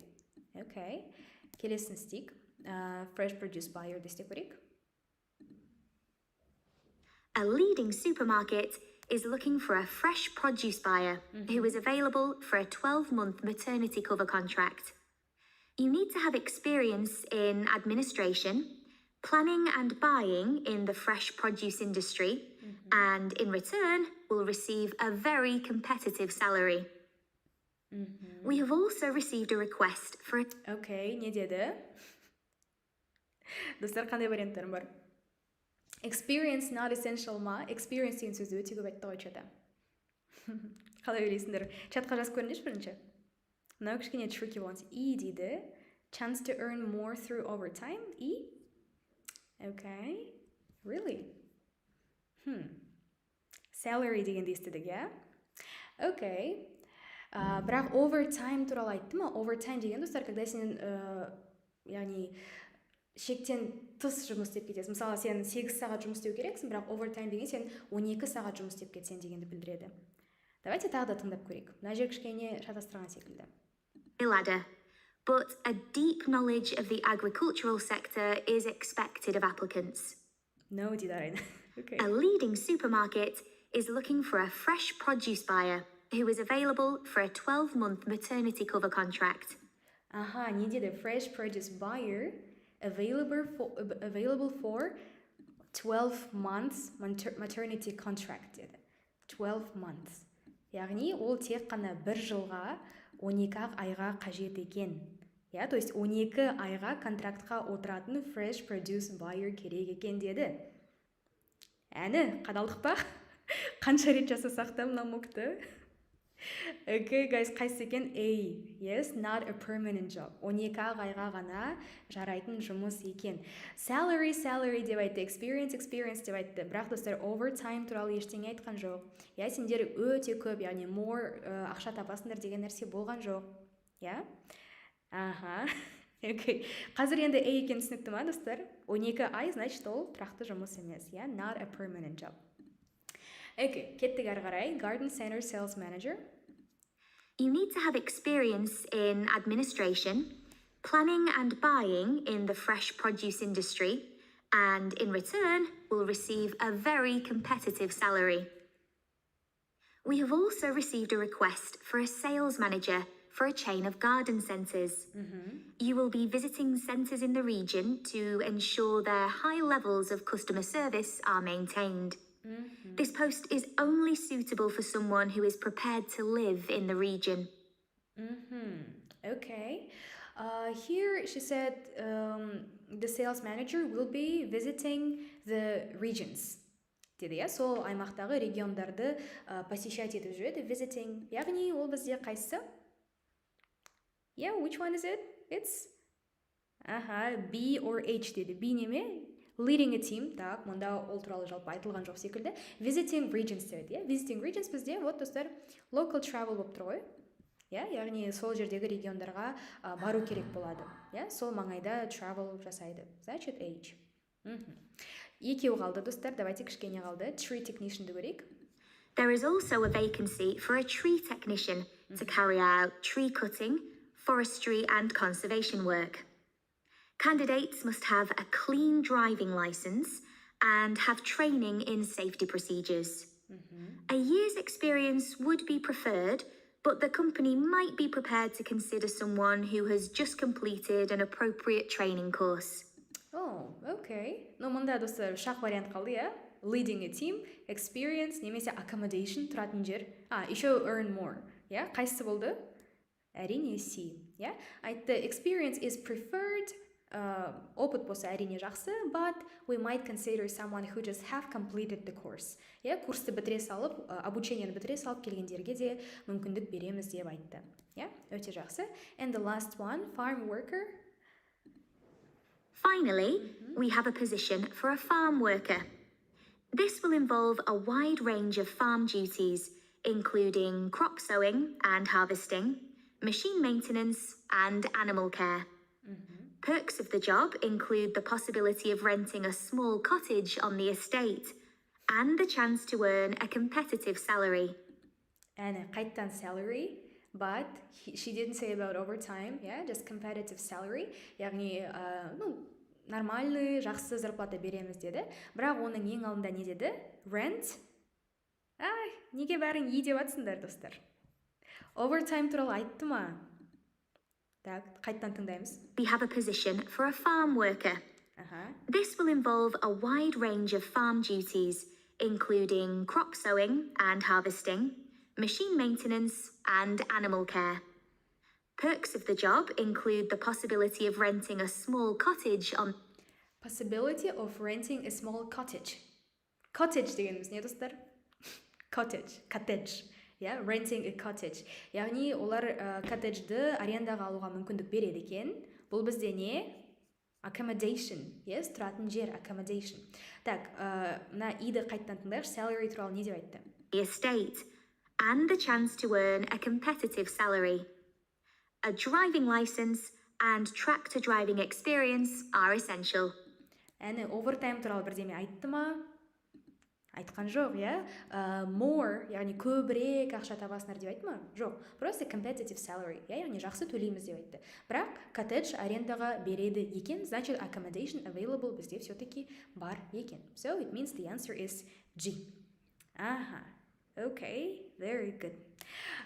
Okay, келесін стик. Fresh produce buyer дестек көрек. A leading supermarket is looking for a fresh produce buyer who is available for a 12-month maternity cover contract. You need to have experience in administration, planning and buying in the fresh produce industry, and in return will receive a very competitive salary. We have also received a request for a... Okay, не деді? Достар, қандай варианттарым бар? Experience not essential ма? Experience деген сөзді өте көп айтты ғой чата. Қалай ойлайсыңдар? Чатқа жазып көріңдерші бірінші. Мынау кішкене tricky ones. E дейді. Chance to earn more through overtime. E? Okay. Really? Salary дегенді естідік, Okay. Бірақ овертайм туралы айтты ма? Овертайм деген достар, когда сен яғни шектен тыс жұмыс істеп кетесің. Мысалы, сен 8 сағат жұмыс істеу керексің, бірақ овертайм деген сен 12 сағат жұмыс істеп кетсең дегенді білдіреді. Давайте тағы да тыңдап көрейік. Мына жер кішкене шатастырған секілді. Ladder, but a deep knowledge of the agricultural sector is expected of applicants. No, дейді Арай. Okay. A leading supermarket is looking for a fresh produce buyer who is available for a 12-month maternity cover contract. Аха, не деді? Fresh produce buyer available for 12 months maternity contract деді. 12 months. Яғни ол тек қана 1 жылға 12 айға қажет екен. То есть 12 айға контрактқа отыратын fresh produce buyer керек екен деді. Әні, қадалдық па? Қанша рет жасасақ та мына мукты? Okay, guys, қайсы екен? A. Yes, not a permanent job. 12 айға ғана жарайтын жұмыс екен. Salary деп айтты, experience деп айтты. Бірақ достар, overtime туралы ештеңе айтқан жоқ. Сендер өте көп, яғни more ақша тапасыңдар деген нәрсе болған жоқ. Аха. Okay. Қазір енді A екен түсінікті ма, достар? 12 ай, значит, ол тұрақты жұмыс емес. Not a permanent job. Okay, кеттік әрі қарай. Garden Center Sales Manager. You need to have experience in administration, planning and buying in the fresh produce industry, and in return will receive a very competitive salary. We have also received a request for a sales manager for a chain of garden centres. You will be visiting centres in the region to ensure their high levels of customer service are maintained. This post is only suitable for someone who is prepared to live in the region. Okay. Here she said the sales manager will be visiting the regions. Деді, сол аймақтағы региондарды посещать етіп жүреді, visiting. Яғни ол бізде қайсы? Which one is it? It's B or H деді. B неме? Leading a team. Так, мұнда ол туралы жалпы айтылған жоқ секілді. Visiting regions деді. Visiting regions бізде, вот достар, local travel болып тұр ғой. Яғни сол жердегі региондарға бару керек болады. Сол маңайда travel жасайды. Значит, H. Екеу қалды, достар. Давайте кішкене қалды. Tree technician'ды көрейік. There is also a vacancy for a tree technician to carry out tree cutting, forestry and conservation work. Candidates must have a clean driving license and have training in safety procedures. A year's experience would be preferred, but the company might be prepared to consider someone who has just completed an appropriate training course. Oh, okay. Но мұнда достар шақ вариант қалды, Leading a team, experience, немесе accommodation, тұратын жер. Еще earn more. Қайсысы болды? Әрине C. Айтты, experience is preferred. Опыт болса әрине жақсы, but we might consider someone who just have completed the course. Курсты бітіре салып, обучениені бітіре салып келгендерге де мүмкіндік береміз деп айтты. Өте жақсы. And the last one, farm worker. Finally, we have a position for a farm worker. This will involve a wide range of farm duties, including crop sowing and harvesting, machine maintenance, and animal care. Perks of the job include the possibility of renting a small cottage on the estate and the chance to earn a competitive salary. And қайттан salary, but she didn't say about overtime, just competitive salary. Яғни, нормальный, жақсы зарплата береміз деді. Бірақ оның ең алдында не деді? Rent. Неге бәрін E деп атсыңдар, достар? Overtime туралы айтты ма? Так, қайттан тыңдаймыз. We have a position for a farm worker. This will involve a wide range of farm duties, including crop sowing and harvesting, machine maintenance, and animal care. Perks of the job include the possibility of renting a small cottage on... Possibility of renting a small cottage. Cottage дегеніміз не, достар? Cottage. Renting a cottage. Яғни олар коттеджді арендаға алуға мүмкіндік береді екен. Бұл бізде не? Accommodation. Тұратын жер, accommodation. Так, мына иді қайттан тыңдайық. Salary туралы не деп айтты? The estate and the chance to earn a competitive salary. A driving license and tractor driving experience are essential. Әне овертайм туралы бірдеме айтты ма? Айтқан жоқ, more, яғни көбірек ақша табасыңдар деп айтты ма? Жоқ, просто competitive salary, яғни жақсы төлейміз деп айтты. Бірақ коттедж арендаға береді екен, значит accommodation available бізде все-таки бар екен. So it means the answer is G. Аха, okay, very good.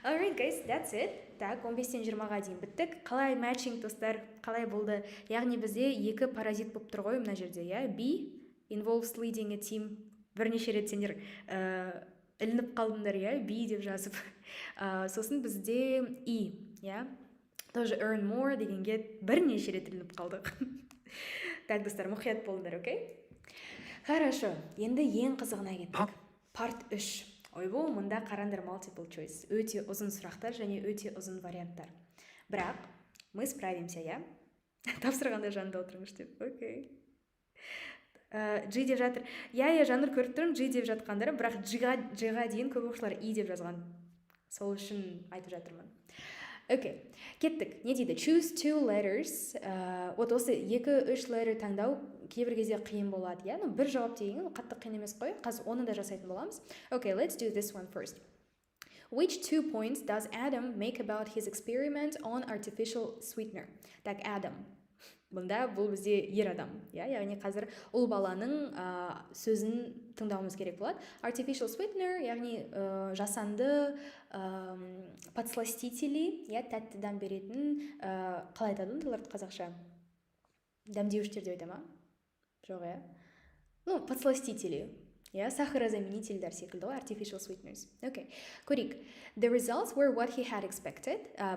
Alright guys, that's it. Так, 15-тен 20-ға дейін біттік. Қалай matching достар, қалай болды? Яғни бізде екі паразит болып тұр ғой мына жерде, B involves leading a team. Бірнеше рет сендер ілініп қалдыңдар, B деп жазып. Сосын бізде E, тоже earn more дегенге бірнеше рет ілініп қалдық. Так, достар, мұқият болыңдар, окей? Хорошо, енді ең қызығына кеттік. Part 3. Ойбу, мұнда қарандар multiple choice. Өте ұзын сұрақтар және өте ұзын варианттар. Бірақ, мы справимся, Тапсырғанда жанында отырыңыз деп. Окей. G деп жатыр. Жанр көріп тұрмын, G деп жатқандар, бірақ G-ға дейін көп оқушылар E деп жазған. Сол үшін айтып жатырмын. Окей, кеттік. Не дейді? Choose two letters. Вот осы 2-3 letter таңдау кейбір кезде қиын болады, бір жауап деген қатты қиын емес қой. Қазір оны да жасайтын боламыз. Okay, let's do this one first. Which 2 points does Adam make about his experiment on artificial sweetener? Так, Adam. Бұнда бұл бізде ер адам, яғни қазір ұл баланың сөзін тыңдауымыз керек болады. Artificial sweetener, яғни жасанды подсластители, тәттіден беретін, қалай айтады оларды қазақша? Дәмдеуіштер деп айта ма? Жоқ, подсластители. Сахарозаменительдер секілді ғой, artificial sweeteners. Okay, көрейік. The results were what he had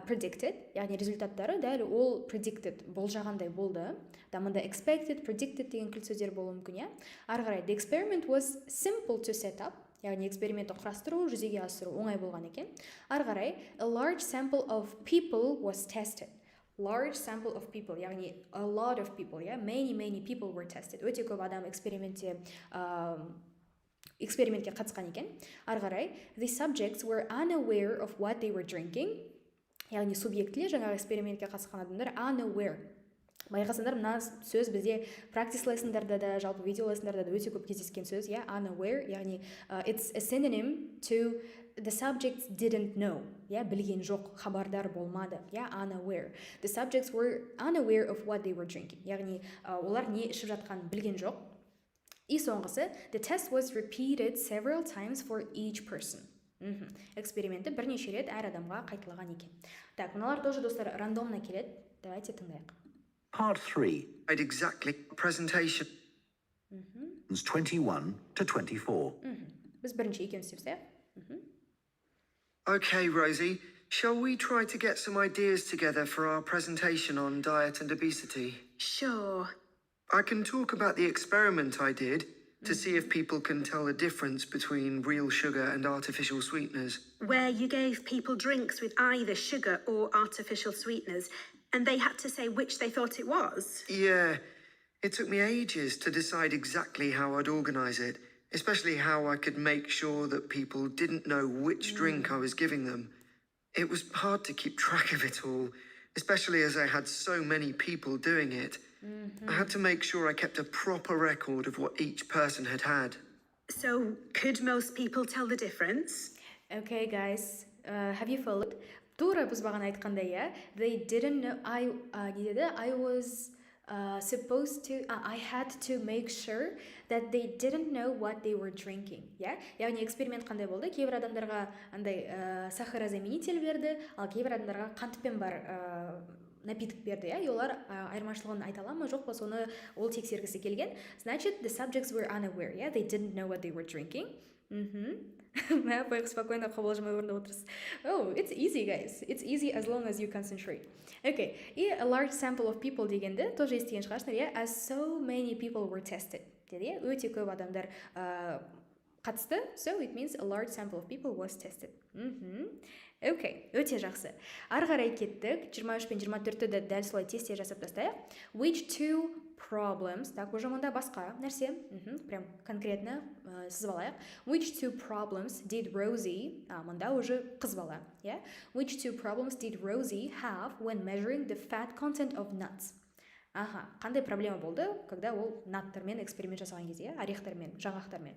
predicted, яғни результаттары дәл ол predicted, болжағандай болды. Дамында expected, predicted деген кілт сөздер болуы мүмкін, Ары қарай, the experiment was simple to set up, яғни экспериментті құрастыру, жүзеге асыру оңай болған екен. Ары қарай, a large sample of people was tested. Large sample of people, яғни a lot of people, many people were tested. Өте көп адам экспериментке қатысқан екен. Ары қарай, the subjects were unaware of what they were drinking. Яғни субъектілер жаңағы экспериментке қатысқан адамдар unaware. Байқасаңдар, мына сөз бізде practice lessonдарда да, жалпы видео lessonдарда да өте көп кездескен сөз, unaware, яғни it's a synonym to the subjects didn't know, білген жоқ, хабардар болмады, unaware. The subjects were unaware of what they were drinking. Яғни олар не ішіп жатқанын білген жоқ. И соңғысы, the test was repeated several times for each person. Эксперименті бірнеше рет әр адамға қайталаған екен. Так, мыналар тоже достар рандомно келеді. Давайте тыңдайық. Part 3. Exactly. Presentation. 21 to 24. Біз бірінші екеуміз істеп істеп. Okay, Rosie, shall we try to get some ideas together for our presentation on diet and obesity? Sure. I can talk about the experiment I did to see if people can tell the difference between real sugar and artificial sweeteners. Where you gave people drinks with either sugar or artificial sweeteners, and they had to say which they thought it was? Yeah, it took me ages to decide exactly how I'd organize it, especially how I could make sure that people didn't know which drink I was giving them. It was hard to keep track of it all, especially as I had so many people doing it. I had to make sure I kept a proper record of what each person had had. So, could most people tell the difference? Okay, guys, have you followed? Тура біз бағана айтқандай, they didn't know, I was supposed to, I had to make sure that they didn't know what they were drinking. Яғни эксперимент қандай болды? Кейбір адамдарға андай сахарозаменитель берді, ал кейбір адамдарға қантпен бар напиток берді, и олар айырмашылығын айта ала ма жоқ па, соны ол тексергісі келген. Значит, the subjects were unaware, they didn't know what they were drinking. Спокойно қобалжымай орындап отырсыз. Oh, it's easy, guys. It's easy as long as you concentrate. Okay, и a large sample of people дегенді тоже естіген шығарсыңдар, as so many people were tested. Деді, өте көп адамдар қатысты, so it means a large sample of people was tested. Окей, өте жақсы. Ары қарай кеттік, 23 пен 24-ті дәл солай тесте жасап тастайық. Which 2 problems. Так, уже мында басқа нәрсе. Прям конкретно сызып алайық. Which two problems did Rosie, мында уже қыз бала, yeah? Which two problems did Rosie have when measuring the fat content of nuts? Аха, қандай проблема болды, когда ол наттармен эксперимент жасаған кезде, орехтармен, жаңғақтармен.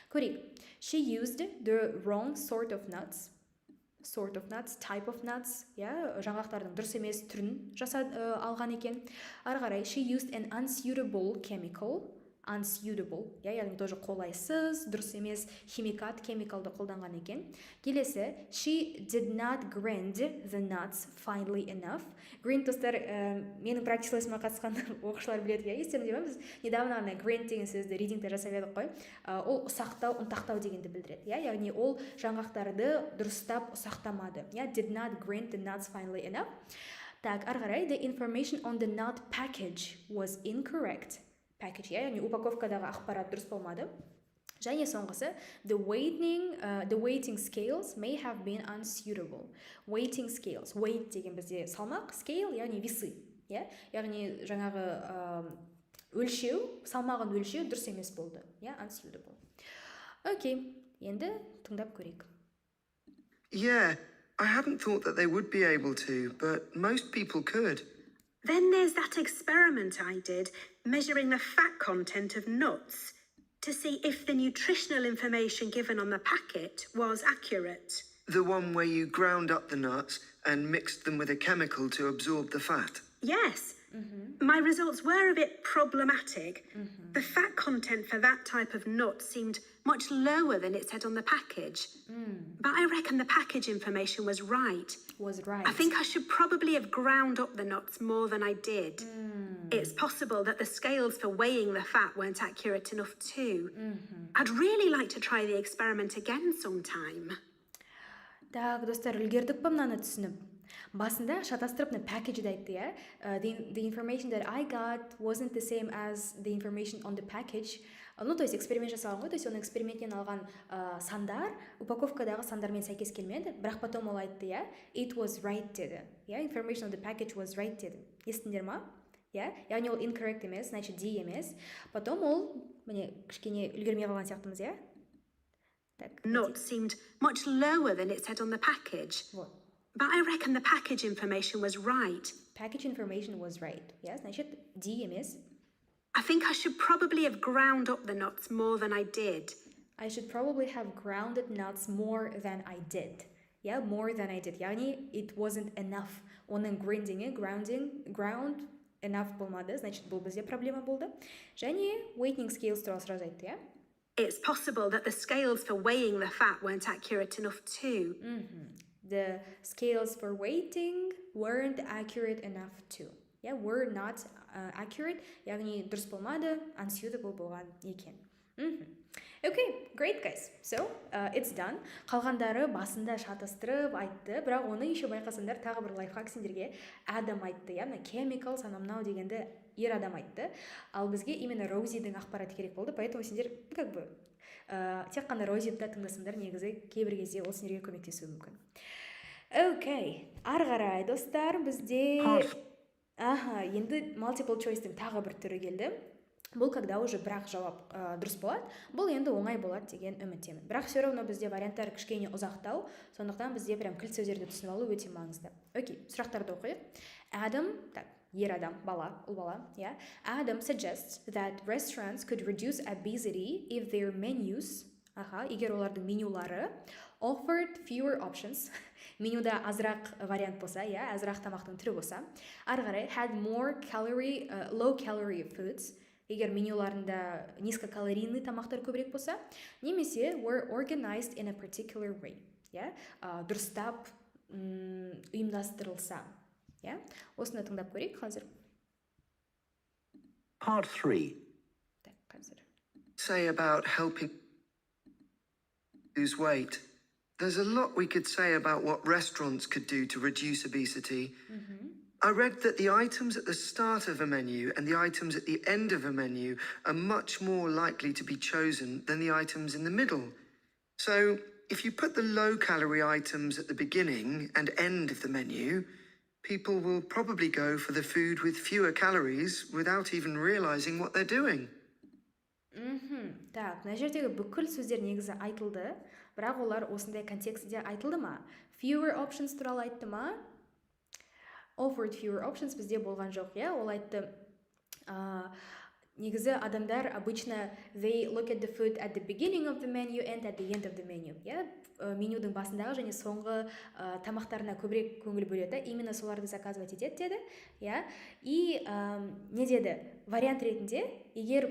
Көрейік. She used the wrong sort of nuts, type of nuts, жаңғақтардың дұрыс емес түрін алған екен. Ары қарай, she used an unsuitable chemical, яғни тоже қолайсыз, дұрыс емес химикат, chemicalды қолданған екен. Келесі, she did not grind the nuts finely enough. Grind, достар, менің практикаласыма қатысқан оқушылар біледі, естеріңізде ме, біз недавно ғана grind деген сөзді ридингте жасап едік қой. Ол ұсақтау, ұнтақтау дегенді білдіреді, яғни ол жаңғақтарды дұрыстап ұсақтамады. Did not grind the nuts finely enough. Так, ары қарай, the information on the nut package was incorrect. Яғни упаковкадағы ақпарат дұрыс болмады. Және соңғысы, the weighting scales may have been unsuitable. Weighting scales, weight деген бізде салмақ, scale яғни весы. Яғни жаңағы өлшеу, салмағын өлшеу дұрыс емес болды. Unsuitable. Окей, енді тыңдап көрейік. Yeah, I hadn't thought that they would be able to, but most people could. Then there's that experiment I did, measuring the fat content of nuts to see if the nutritional information given on the packet was accurate. The one where you ground up the nuts and mixed them with a chemical to absorb the fat. Yes. My results were a bit problematic. The fat content for that type of nut seemed much lower than it said on the package. But I reckon the package information was right. I think I should probably have ground up the nuts more than I did. It's possible that the scales for weighing the fat weren't accurate enough too. I'd really like to try the experiment again sometime. Так, достар, үлгердік па мынаны түсініп? Басында шатастырып пакеджді айтты, the information that I got wasn't the same as the information on the package. Ну, то есть эксперимент жасалған ғой, то есть оның эксперименттен алған сандар упаковкадағы сандармен сәйкес келмеді, бірақ потом ол айтты, it was right деді. Information on the package was right деді. Естіңдер ма? Яғни ол incorrect емес, значит D емес. Потом ол, міне, кішкене үлгермей қалған сияқтымыз, Nut seemed much lower than it said on the package. But I reckon the package information was right. Package information was right. Значит, D емес. I think I should probably have ground up the nuts more than I did. I should probably have grounded nuts more than I did. More than I did. Яғни, it wasn't enough. Оның ground enough болмады. Значит, бұл бізде проблема болды. Және weighting scales туралы сразу айтты, It's possible that the scales for weighing the fat weren't accurate enough too. The scales for weighting weren't accurate enough too. Were not accurate, яғни дұрыс болмады, unsuitable болған екен. Okay, great guys. So, it's done. Қалғандары басында шатастырып айтты, бірақ оны еще байқасаңдар тағы бір лайфхак сендерге адам айтты, chemical санамнау дегенді ер адам айтты. Ал бізге именно Розидің ақпараты керек болды, поэтому сендер тек қана Розиді тыңдасаңдар, негізі кейбір кезде ол сендерге көмектесуі мүмкін. Окей, ары қарай достар, бізде енді multiple choice'дің тағы бір түрі келді. Бұл когда уже бірақ жауап дұрыс болады, бұл енді оңай болады деген үміттемін. Бірақ все равно бізде варианттар кішкене ұзақтау, сондықтан бізде прям кілт сөздерді түсініп алу өте маңызды. Окей, сұрақтарды оқиық. Adam, ер адам, бала, ұл бала, Adam suggests that restaurants could reduce obesity if their menus, егер олардың менюлары offered fewer options, менюда азырақ вариант болса, азырақ тамақтың түрі болса, ары қарай had more low calorie foods, егер менюларында низкокалорийный тамақтар көбірек болса, немесе were organized in a particular way, дұрыстап ұйымдастырылса. Осыны тыңдап көрейік қазір. Part 3. Say about helping lose weight. There's a lot we could say about what restaurants could do to reduce obesity. I read that the items at the start of a menu and the items at the end of a menu are much more likely to be chosen than the items in the middle. So if you put the low-calorie items at the beginning and end of the menu, people will probably go for the food with fewer calories without even realizing what they're doing. Так, мына жердегі бүкіл сөздер негізі айтылды, бірақ олар осындай контекстте айтылды ма? Fewer options туралы айтты ма? Offered fewer options бізде болған жоқ, иә? Ол айтты, негізі адамдар обычно they look at the food at the beginning of the menu and at the end of the menu, иә? Менюдің басындағы және соңғы тамақтарына көбірек көңіл бөледі, именно соларды заказывать етеді деді, иә? И не деді? Вариант ретінде, егер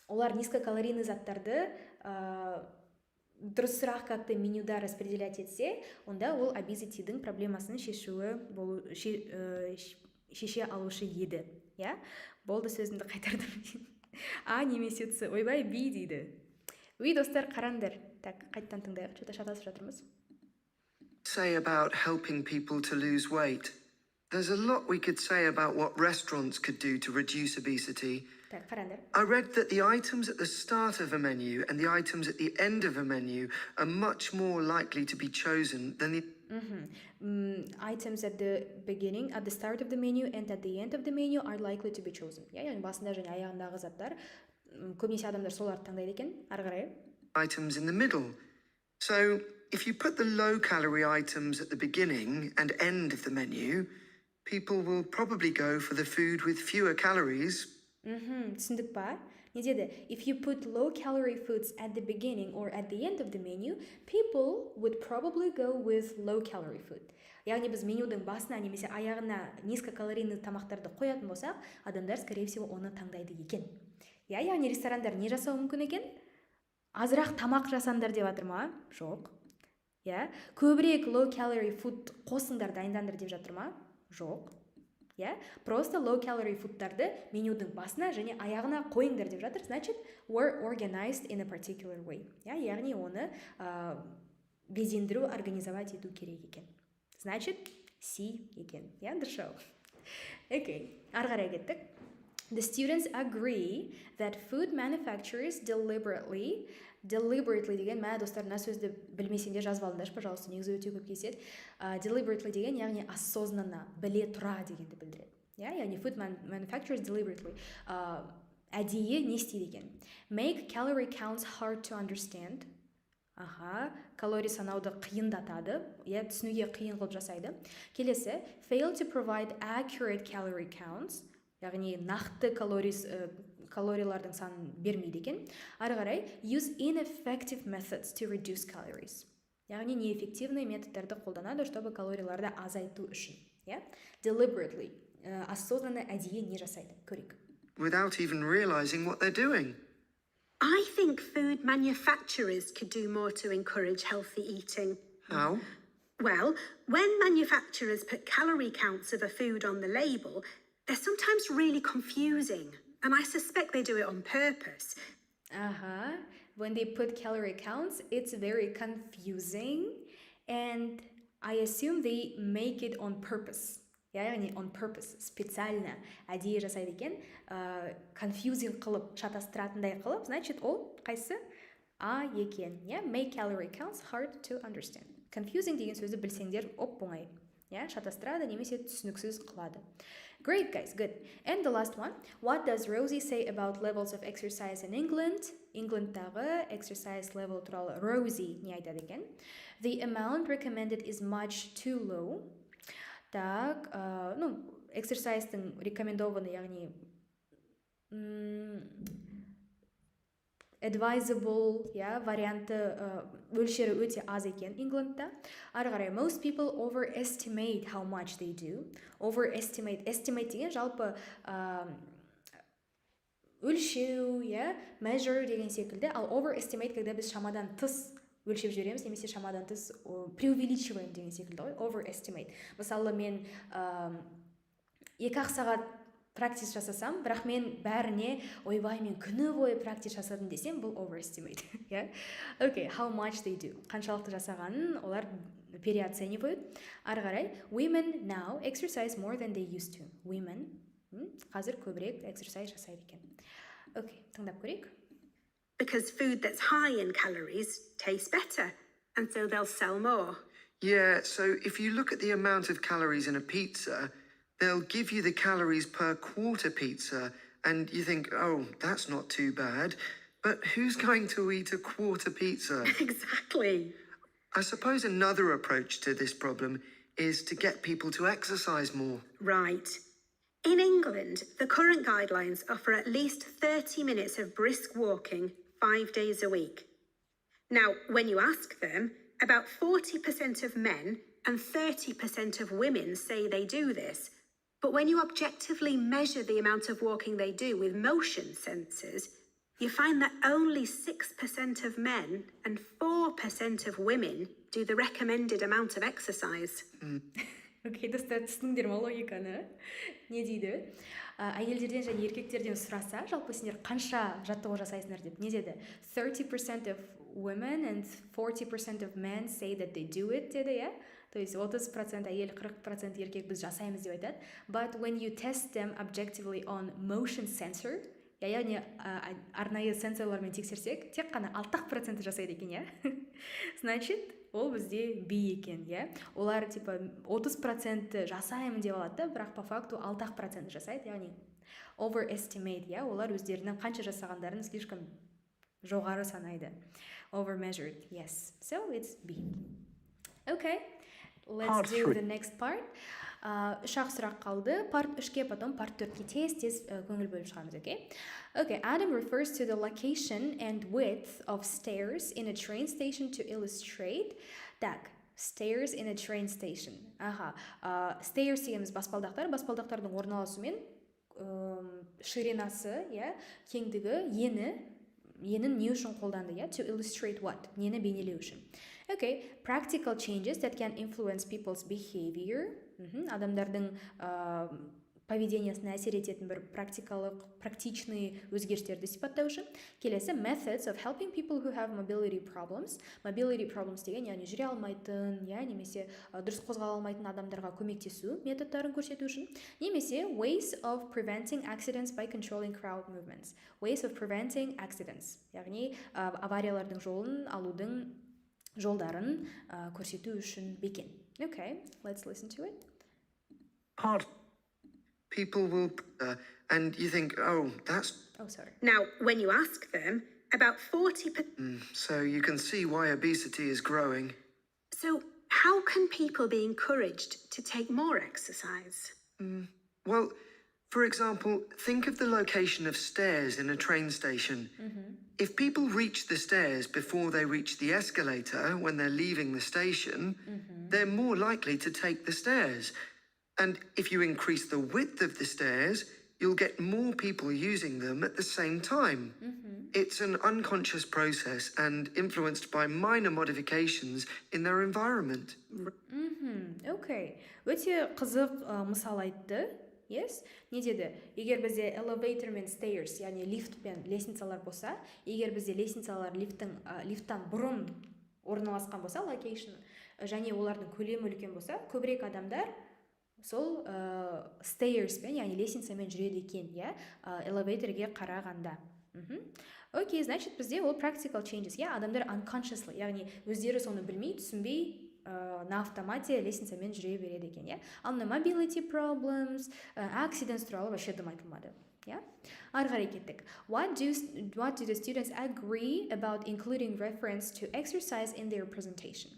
олар низкокалорийный заттарды дұрысырақ как-то менюда распределять етсе, онда ол обезитидің проблемасын шеше алушы еді. Я? Болды сөзімді қайтардым. А немесе Ц, ойбай би дейді. Үй достар, қараңдар. Так, қайттан тыңдайық, что-то шатасып жатырмыз. Say about helping people to lose weight. There's a lot we could say about what restaurants could do to reduce obesity. Так, қараңдар. I read that the items at the start of a menu and the items at the end of a menu are much more likely to be chosen than the Items at the beginning, at the start of the menu and at the end of the menu are likely to be chosen. Яғни басында және аяғындағы заттар көбінесе адамдар соларды таңдайды екен, ары қарай. items in the middle. So, if you put the low-calorie items at the beginning and end of the menu, people will probably go for the food with fewer calories. Түсіндік па? Не деді? If you put low-calorie foods at the beginning or at the end of the menu, people would probably go with low-calorie food. Яғни біз менюдің басына немесе аяғына низкокалорийный тамақтарды қоятын болсақ, адамдар, скорее всего, оны таңдайды екен. Яғни ресторандар не жасауы мүмкін екен? Азырақ тамақ жасаңдар деп жатыр ма? Жоқ. Көбірек low-calorie food қосыңдар, дайындаңдар деп жатыр ма? Жоқ. Просто low-calorie foodтарды менюдің басына және аяғына қойыңдар деп жатыр. Значит, were organized in a particular way. Яғни оны безендіру, организовать ету керек екен. Значит, C екен. Дұрыс жауап. Окей, ары қарай кеттік. The students agree that food manufacturers deliberately деген, мә достар, мына сөзді білмесеңдер жазып алыңдаршы, пожалуйста, негізі өте көп кездеседі. Deliberately деген, яғни осознанно, біле тұра дегенді білдіреді. Яғни food manufacturers deliberately әдейі не істейді екен? Make calorie counts hard to understand. Калорий санауды қиындатады, түсінуге қиын қылып жасайды. Келесі, fail to provide accurate calorie counts. Яғни нақты калориялардың санын бермейді екен. Ары қарай, use ineffective methods to reduce calories. Яғни неэффективный методтарды қолданады, чтобы калорияларды азайту үшін. Deliberately, осознанно әдейі не жасайды? Көрейік. Without even realizing what they're doing. I think food manufacturers could do more to encourage healthy eating. How? Well, when manufacturers put calorie counts of a food on the label, they're sometimes really confusing, and I suspect they do it on purpose. When they put calorie counts, it's very confusing, and I assume they make it on purpose. Яғни on purpose, специально әдейі жасайды екен, confusing қылып, шатастыратындай қылып, значит, ол қайсы? А екен. Make calorie counts hard to understand. Confusing деген сөзді білсеңдер, оңай. Шатастырады немесе түсініксіз қылады. Great, guys, good. And the last one, what does Rosie say about levels of exercise in England? Englandтағы exercise level туралы Rosie не айтады екен? The amount recommended is much too low. Так, exercise'тің рекомендованы, яғни advisable, варианты өлшері өте аз екен Englandта. Ары қарай, most people overestimate how much they do. Overestimate деген жалпы өлшеу, measure деген секілді. Ал overestimate, когда біз шамадан тыс өлшеп жібереміз, немесе шамадан тыс преувеличиваем деген секілді ғой, overestimate. Мысалы, мен 2 сағат практис жасасам, бірақ мен бәріне, ойбай, мен күні бойы практис жасадым десем, бұл overestimate. Okay, how much they do. Қаншалықты жасағанын олар переоценивают. Ары қарай, women now exercise more than they used to. Women қазір көбірек exercise жасайды екен. Okay, тыңдап көрейік. Because food that's high in calories tastes better, and so they'll sell more. Yeah, so if you look at the amount of calories in a pizza, they'll give you the calories per quarter pizza, and you think, oh, that's not too bad. But who's going to eat a quarter pizza? Exactly. I suppose another approach to this problem is to get people to exercise more. Right. In England, the current guidelines offer at least 30 minutes of brisk walking 5 days a week. Now, when you ask them, about 40% of men and 30% of women say they do this. But when you objectively measure the amount of walking they do with motion sensors, you find that only 6% of men and 4% of women do the recommended amount of exercise. Окей, достаточно түсіндіңдер ма логиканы? Не дейді? Әйелдерден және еркектерден сұраса, жалпы сендер қанша жаттығу жасайсыңдар деп. Не деді? 30% of women and 40% of men say that they do it, деді, иә? То есть 30% әйел, 40% еркек біз жасаймыз деп айтады. But when you test them objectively on motion sensor, яғни арнайы сенсорлармен тексерсек, тек қана 60% жасайды екен, иә? Значит, ол бізде би екен, иә? Олар типа 30% жасаймын деп алады, бірақ по факту 60% жасайды, яғни overestimate, иә? Олар өздерінің қанша жасағандарын слишком жоғары санайды. Overmeasured, yes. So it's B. Okay, let's do the next part. Шақ сұрақ қалды. Part 3-ке, потом part 4-ке тез көңіл бөліп шығамыз, okay? Okay, Adam refers to the location and width of stairs in a train station to illustrate. Так, stairs in a train station. Stairs дегеніміз баспалдақтар. Баспалдақтардың орналасуымен ширинасы, иә, кеңдігі, енін не үшін қолданды, иә? To illustrate what? Нені бейнелеу үшін. Okay, practical changes that can influence people's behavior. Адамдардың поведениясына әсер ететін бір практичный өзгерістерді сипаттау үшін. Келесі, methods of helping people who have mobility problems. Mobility problems деген, яғни жүре алмайтын, немесе дұрыс қозғала алмайтын адамдарға көмектесу методтарын көрсету үшін. Немесе ways of preventing accidents by controlling crowd movements. Ways of preventing accidents. Яғни авариялардың жолын алудың жолдарын көрсету үшін бекен. Okay, let's listen to it. People will, and you think, oh, that's... Oh, sorry. Now, when you ask them, about 40%... So you can see why obesity is growing. So how can people be encouraged to take more exercise? Well, for example, think of the location of stairs in a train station. If people reach the stairs before they reach the escalator when they're leaving the station, they're more likely to take the stairs. And if you increase the width of the stairs, you'll get more people using them at the same time. It's an unconscious process and influenced by minor modifications in their environment. Okay. Өте қызық мысал айтты. Yes? Не деді? Егер бізде elevator мен stairs, яғни лифт пен лестницалар болса, егер бізде лестницалар лифттан бұрын орналасқан болса, location, және олардың көлемі үлкен болса, көбірек адамдар сол stairs пен, яғни лестницамен жүреді екен, иә, elevatorге қарағанда. Окей, значит, бізде ол practical changes, иә, адамдар unconsciously, яғни өздері соны білмей, түсінбей, на автомате лестницамен жүре береді екен, иә. Ал мына mobility problems, accidents туралы вообще дым айтылмады, иә. Ары қарай кеттік. What do the students agree about including reference to exercise in their presentation?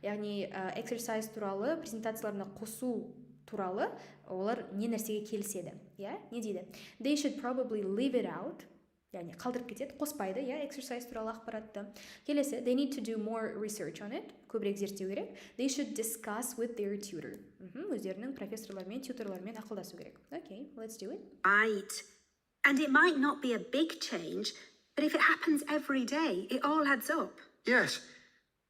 Яғни exercise туралы, презентацияларына қосу туралы олар не нәрсеге келіседі, иә? Не дейді? They should probably leave it out. Яғни қалдырып кетеді, қоспайды, иә, exercise туралы ақпаратты. Келесі, they need to do more research on it. Көбірек зерттеу керек. They should discuss with their tutor. Өздерінің профессорлармен, тьютерлармен ақылдасу керек. Okay, let's do it. Right. And it might not be a big change, but if it happens every day, it all adds up. Yes,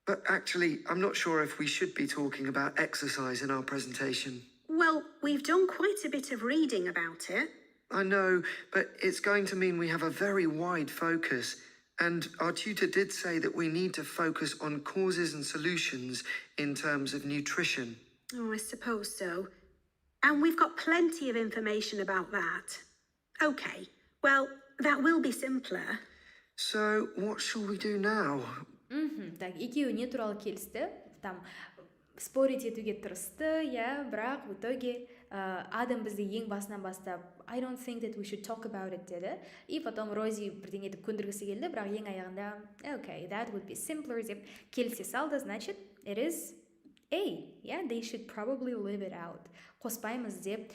but actually, I'm not sure if we should be talking about exercise in our presentation. Well, we've done quite a bit of reading about it. I know, but it's going to mean we have a very wide focus. And our tutor did say that we need to focus on causes and solutions in terms of nutrition. Oh, I suppose so. And we've got plenty of information about that. Okay, well, that will be simpler. So, what shall we do now? Так, екеуі не туралы келісті? там спорить етуге тырысты, бірақ в итоге Адам бізді ең басынан бастап I don't think that we should talk about it деді. И потом Рози бірдеңе етіп көндіргісі келді, бірақ ең аяғында okay, that would be simpler деп келісе салды, значит, it is A. They should probably live it out. Қоспаймыз деп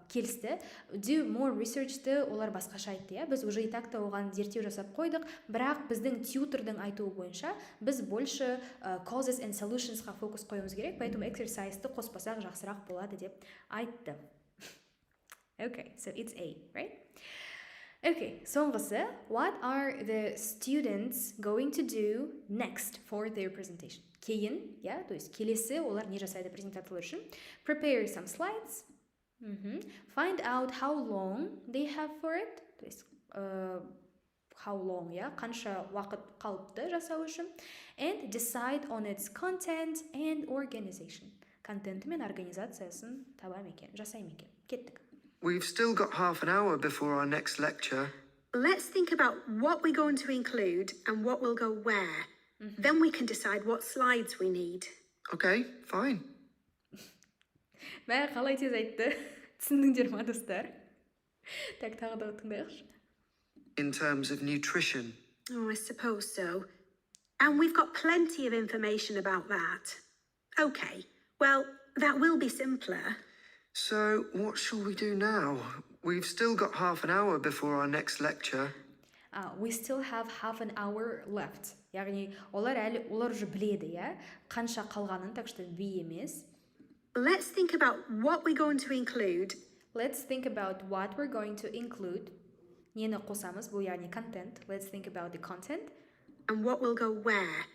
келісті. Do more research'ты олар басқаша айтты. Біз уже и так та оған зерттеу жасап қойдық, бірақ біздің тьютордың айтуы бойынша біз больше causes and solutionsға фокус қоюымыз керек, поэтому exercise'ты қоспасақ жақсырақ болады деп айтты. Okay, so it's A, right? Okay, соңғысы, what are the students going to do next for their presentation? Кейін, то есть келесі олар не жасайды презентациялар үшін? Prepare some slides. Find out how long they have for it. То есть how long, қанша уақыт қалыпты жасау үшін. And decide on its content and organization. Контенті мен организациясын таба мекен, жасай мекен. Кеттік. We've still got half an hour before our next lecture. Let's think about what we're going to include and what will go where. Then we can decide what slides we need. Okay, fine. Мә, қалай тез айтты? Түсіндіңдер ма, достар? Так, тағы да тыңдайықшы. In terms of nutrition. Oh, I suppose so. And we've got plenty of information about that. Okay, well, that will be simpler. So, what shall we do now? We've still got half an hour before our next lecture. We still have half an hour left. Яғни, олар уже біледі, қанша қалғанын, так что B емес. Let's think about what we're going to include. Let's think about what we're going to include. Нені қосамыз, бұл яғни content. Let's think about the content. And what will go where.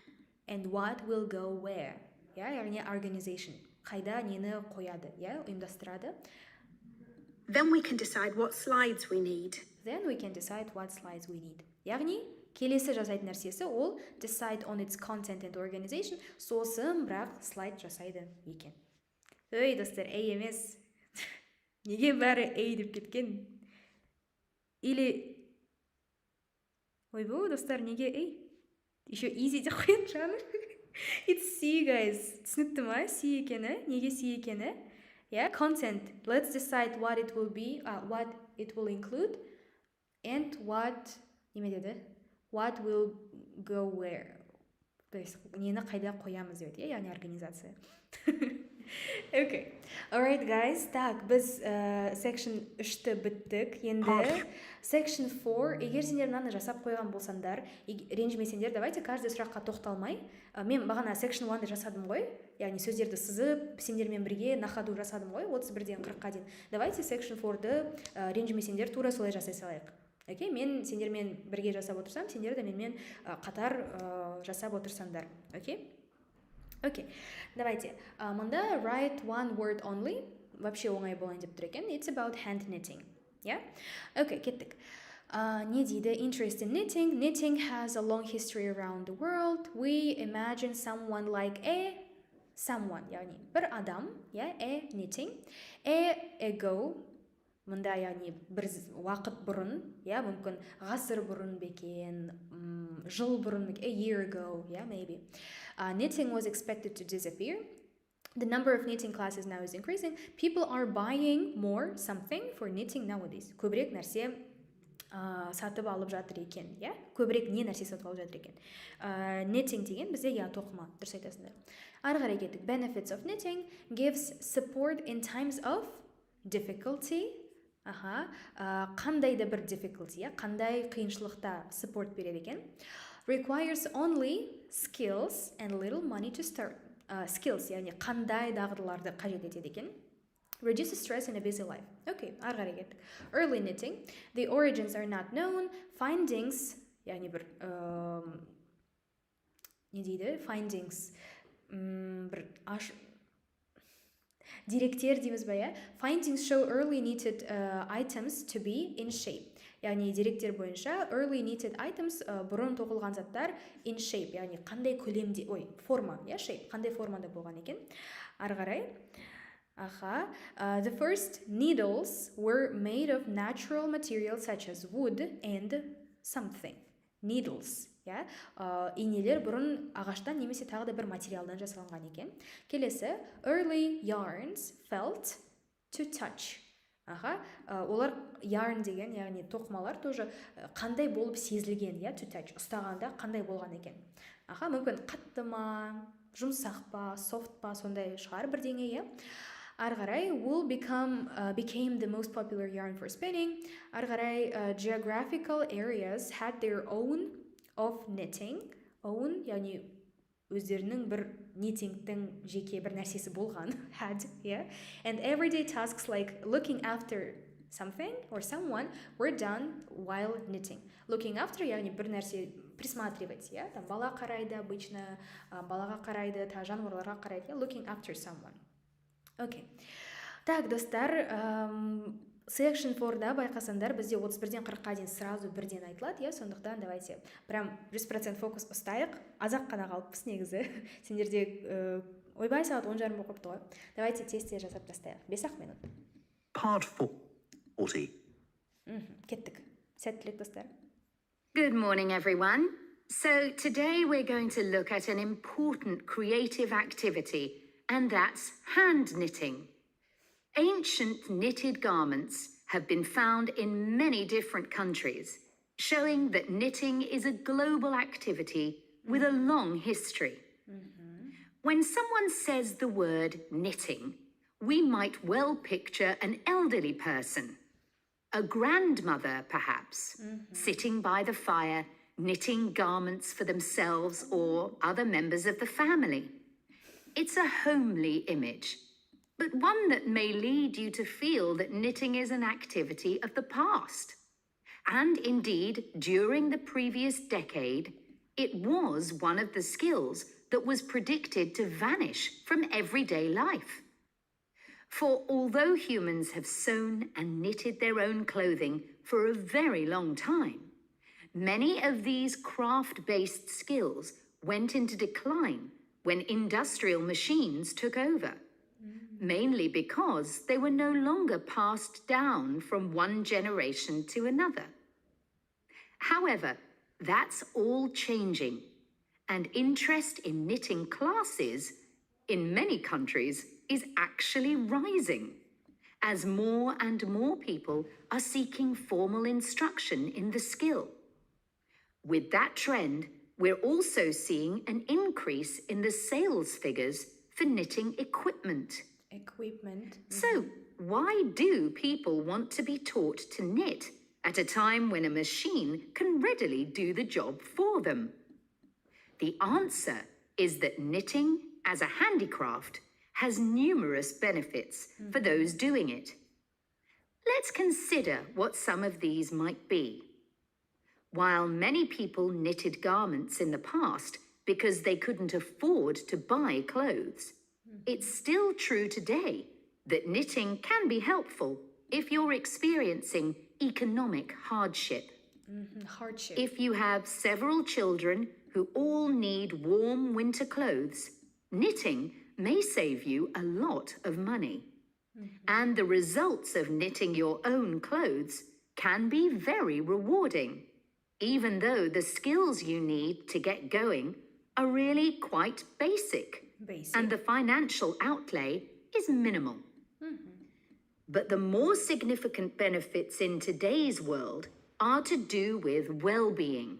And what will go where. Яғни organization. Қайда нені қояды, ұйымдастырады. Then we can decide what slides we need. Then we can decide what slides we need. Яғни, келесі жасайтын нәрсесі ол decide on its content and organization, сосын бірақ слайд жасайды екен. Өй, достар, A емес. Неге бәрі A деп кеткен? Или... Ойбу, достар, неге A? Еще easy деп қойын жаны. It's C, guys. Түсінікті ма? C екені. Неге C екені? Content. Let's decide what it will be, what it will include, and what will go where. То есть, нені қайда қоямыз деп, яғни организация. Okay. Alright, guys. Так, біз section 3-ті біттік. Енді section 4, егер сендер мынаны жасап қойған болсаңдар, ренжімесеңдер, давайте каждый сұраққа тоқталмай. Мен бағана section 1-ді жасадым ғой, яғни сөздерді сызып, сендермен бірге нахаду жасадым ғой, 31-ден 40-қа дейін. Давайте section 4-ді ренжімесеңдер тура солай жасай салайық. Окей, мен сендермен бірге жасап отырсам, сендер де менімен қатар жасап отырсаңдар. Окей? Окей, давайте. Мында write one word only. Вообще оңай болайын деп тұр екен. It's about hand knitting. Окей, кеттік. Не дейді? Interest in knitting. Knitting has a long history around the world. We imagine someone like someone, яғни бір адам, knitting. Ago. Мында яғни бір уақыт бұрын, мүмкін ғасыр бұрын бекен, жыл бұрын бекен, a year ago, maybe. Knitting was expected to disappear. The number of knitting classes now is increasing. People are buying more something for knitting nowadays. Көбірек нәрсе сатып алып жатыр екен, көбірек не нәрсе сатып алып жатыр екен. Knitting деген бізде тоқыма, дұрыс айтасыңдар. Ары қарай кеттік. Benefits of knitting gives support in times of difficulty. Қандай да бір difficulty, қандай қиыншылықта support береді екен. Requires only skills and little money to start. Skills, яғни қандай дағдыларды қажет етеді екен. Reduces stress in a busy life. Okay, ары қарай кеттік. Early knitting. The origins are not known. Findings, яғни бір не дейді? Findings. Бір деректер дейміз ба, Findings show early knitted items to be in shape. Яғни деректер бойынша early knitted items бұрын тоқылған заттар in shape, яғни қандай көлемде, форма, shape, қандай формада болған екен. Ары қарай. The first needles were made of natural materials such as wood and something. Needles, иә. Инелер бұрын ағаштан немесе тағы да бір материалдан жасалынған екен. Келесі, early yarns felt to touch. Олар yarn деген, яғни тоқымалар тоже қандай болып сезілген, иә, to touch, ұстағанда қандай болған екен. Мүмкін қатты ма, жұмсақ па, soft па, сондай шығар бірдеңе, иә. Ары қарай, wool became the most popular yarn for spinning. Ары қарай, geographical areas had their own of knitting. Own, яғни өздерінің бір knittingтің жеке бір нәрсесі болған. Had, yeah. And everyday tasks like looking after something or someone were done while knitting. Looking after, яғни бір нәрсе присматривать, yeah. Там бала қарайды, обычно балаға қарайды, жануарларға қарайды, yeah. Looking after someone. Окей. Так, достар, section 4-да байқасаңдар, бізде 31-ден 40-қа дейін сразу бірден айтылады, иә, сондықтан давайте прям 100% фокус ұстайық. Азақ қана қалыппыз негізі. Сендерде ойбай сағат 10:30 болып қойыпты ғой. Давайте тестте жасап тастайық. 5-ақ минут. Part 40. Кеттік. Сәттілік, достар. Good morning, everyone. So today we're going to look at an important creative activity, and that's hand knitting. Ancient knitted garments have been found in many different countries, showing that knitting is a global activity with a long history. When someone says the word knitting, we might well picture an elderly person, a grandmother perhaps, sitting by the fire, knitting garments for themselves or other members of the family. It's a homely image, but one that may lead you to feel that knitting is an activity of the past. And indeed, during the previous decade, it was one of the skills that was predicted to vanish from everyday life. For although humans have sewn and knitted their own clothing for a very long time, many of these craft-based skills went into decline when industrial machines took over, mainly because they were no longer passed down from one generation to another. However, that's all changing, and interest in knitting classes in many countries is actually rising, as more and more people are seeking formal instruction in the skill. With that trend, we're also seeing an increase in the sales figures for knitting equipment. So, why do people want to be taught to knit at a time when a machine can readily do the job for them? The answer is that knitting as a handicraft has numerous benefits for those doing it. Let's consider what some of these might be. While many people knitted garments in the past because they couldn't afford to buy clothes, it's still true today that knitting can be helpful if you're experiencing economic hardship. If you have several children who all need warm winter clothes, knitting may save you a lot of money. And the results of knitting your own clothes can be very rewarding, even though the skills you need to get going are really quite basic. And the financial outlay is minimal. But the more significant benefits in today's world are to do with well-being.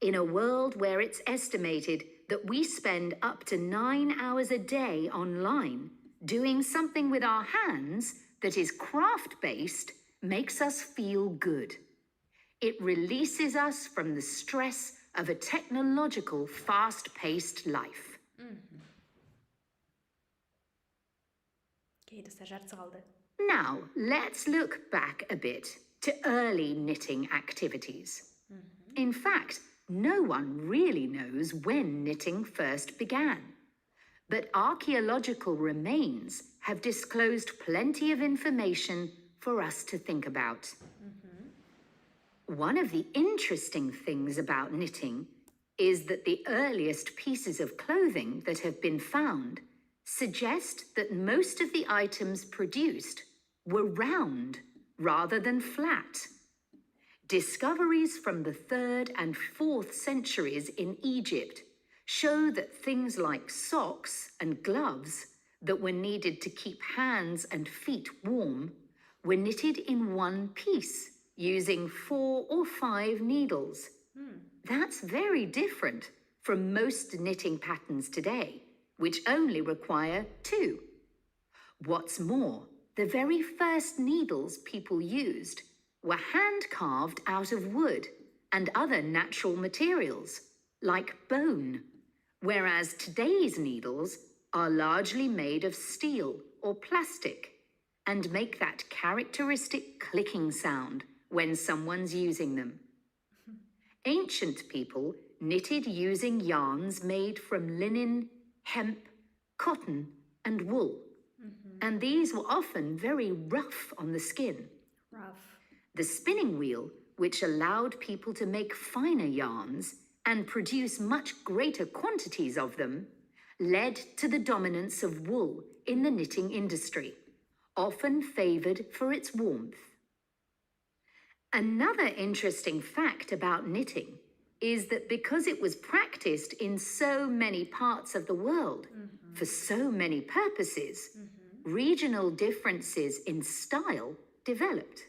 In a world where it's estimated that we spend up to 9 hours a day online, doing something with our hands that is craft-based makes us feel good. It releases us from the stress of a technological, fast-paced life. Now, let's look back a bit to early knitting activities. In fact, no one really knows when knitting first began. But archaeological remains have disclosed plenty of information for us to think about. One of the interesting things about knitting is that the earliest pieces of clothing that have been found suggest that most of the items produced were round rather than flat. Discoveries from the 3rd and 4th centuries in Egypt show that things like socks and gloves that were needed to keep hands and feet warm were knitted in one piece using 4 or 5 needles. That's very different from most knitting patterns today, which only require 2. What's more, the very first needles people used were hand-carved out of wood and other natural materials, like bone, whereas today's needles are largely made of steel or plastic and make that characteristic clicking sound when someone's using them. Ancient people knitted using yarns made from linen, hemp, cotton, and wool, and these were often very rough on the skin. Rough. The spinning wheel, which allowed people to make finer yarns and produce much greater quantities of them, led to the dominance of wool in the knitting industry, often favoured for its warmth. Another interesting fact about knitting is that because it was practiced in so many parts of the world for so many purposes, regional differences in style developed.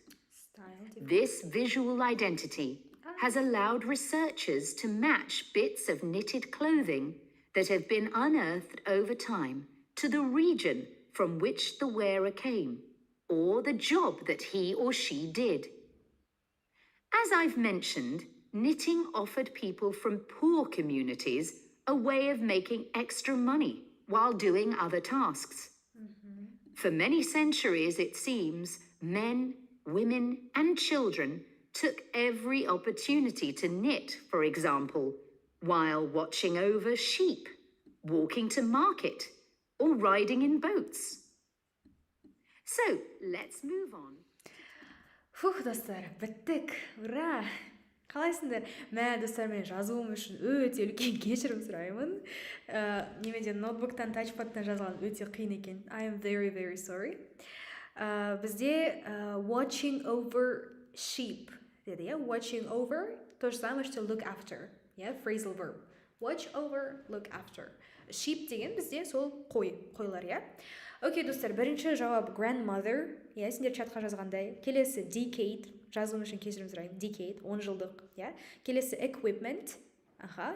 This visual identity has allowed researchers to match bits of knitted clothing that have been unearthed over time to the region from which the wearer came, or the job that he or she did. As I've mentioned, knitting offered people from poor communities a way of making extra money while doing other tasks. For many centuries, it seems, men, women, and children took every opportunity to knit, for example, while watching over sheep, walking to market, or riding in boats. So, let's move on. Фух, достар, біттік, ура! Қалайсыңдар? Мә, достар, мен жазуым үшін өте үлкен кешірім сұраймын. Немеден ноутбуктан, тачпадтан жазған өте қиын екен. I am very, very sorry. Бізде watching over sheep деді, иә? Watching over, то же самое, что look after, иә? Phrasal verb. Watch over, look after. Sheep деген бізде сол қойлар, иә? Окей, достар, бірінші жауап grandmother, иә, сендер чатқа жазғандай. Келесі decade, жазуым үшін кешірім сұраймын, decade, 10 жылдық, иә. Келесі equipment,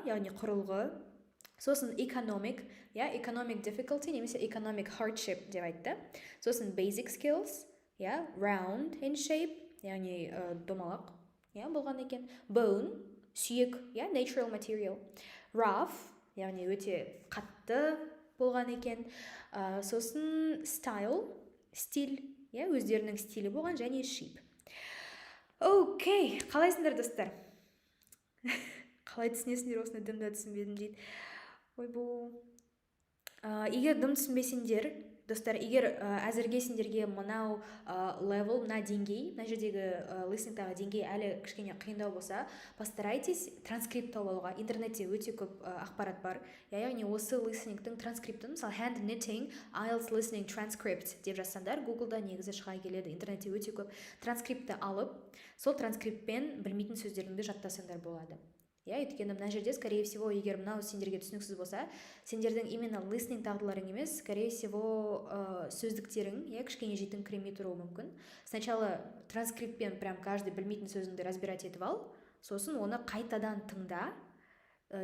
яғни құрылғы. Сосын economic, иә, economic difficulty, немесе economic hardship деп айтты. Сосын basic skills, иә, round in shape, яғни домалақ, иә, болған екен. Bone, сүйек, иә, natural material. Rough, яғни өте қатты болған екен. Сосын style, стиль, иә, өздерінің стилі болған, және sheep. Окей, қалайсыңдар достар? Қалай түсінесіңдер, осыны дымда түсінбедім дейді. Ой, бұл. Егер дым түсінбесеңдер, достар, егер әзірге сендерге мынау level, мына деңгей, мына жердегі listeningтағы деңгей әлі кішкене қиындау болса, постарайтесь транскрипт тауып алуға. Интернетте өте көп ақпарат бар. Яғни осы listeningтің транскриптін, мысалы hand knitting, Ielts listening transcript деп жазсаңдар, Google-да негізі шыға келеді. Интернетте өте көп транскриптті алып, сол транскриптпен білмейтін сөздеріңді жаттасаңдар болады. Я, өйткені мына жерде, скорее всего, егер мынау сендерге түсініксіз болса, сендердің именно listening дағдыларың емес, скорее всего, сөздіктерің, я, кішкене жетін кіремей тұруы мүмкін. Сначала транскриптпен прям каждый білмейтін сөзіңді разбирать етіп ал, сосын оны қайтадан тыңда,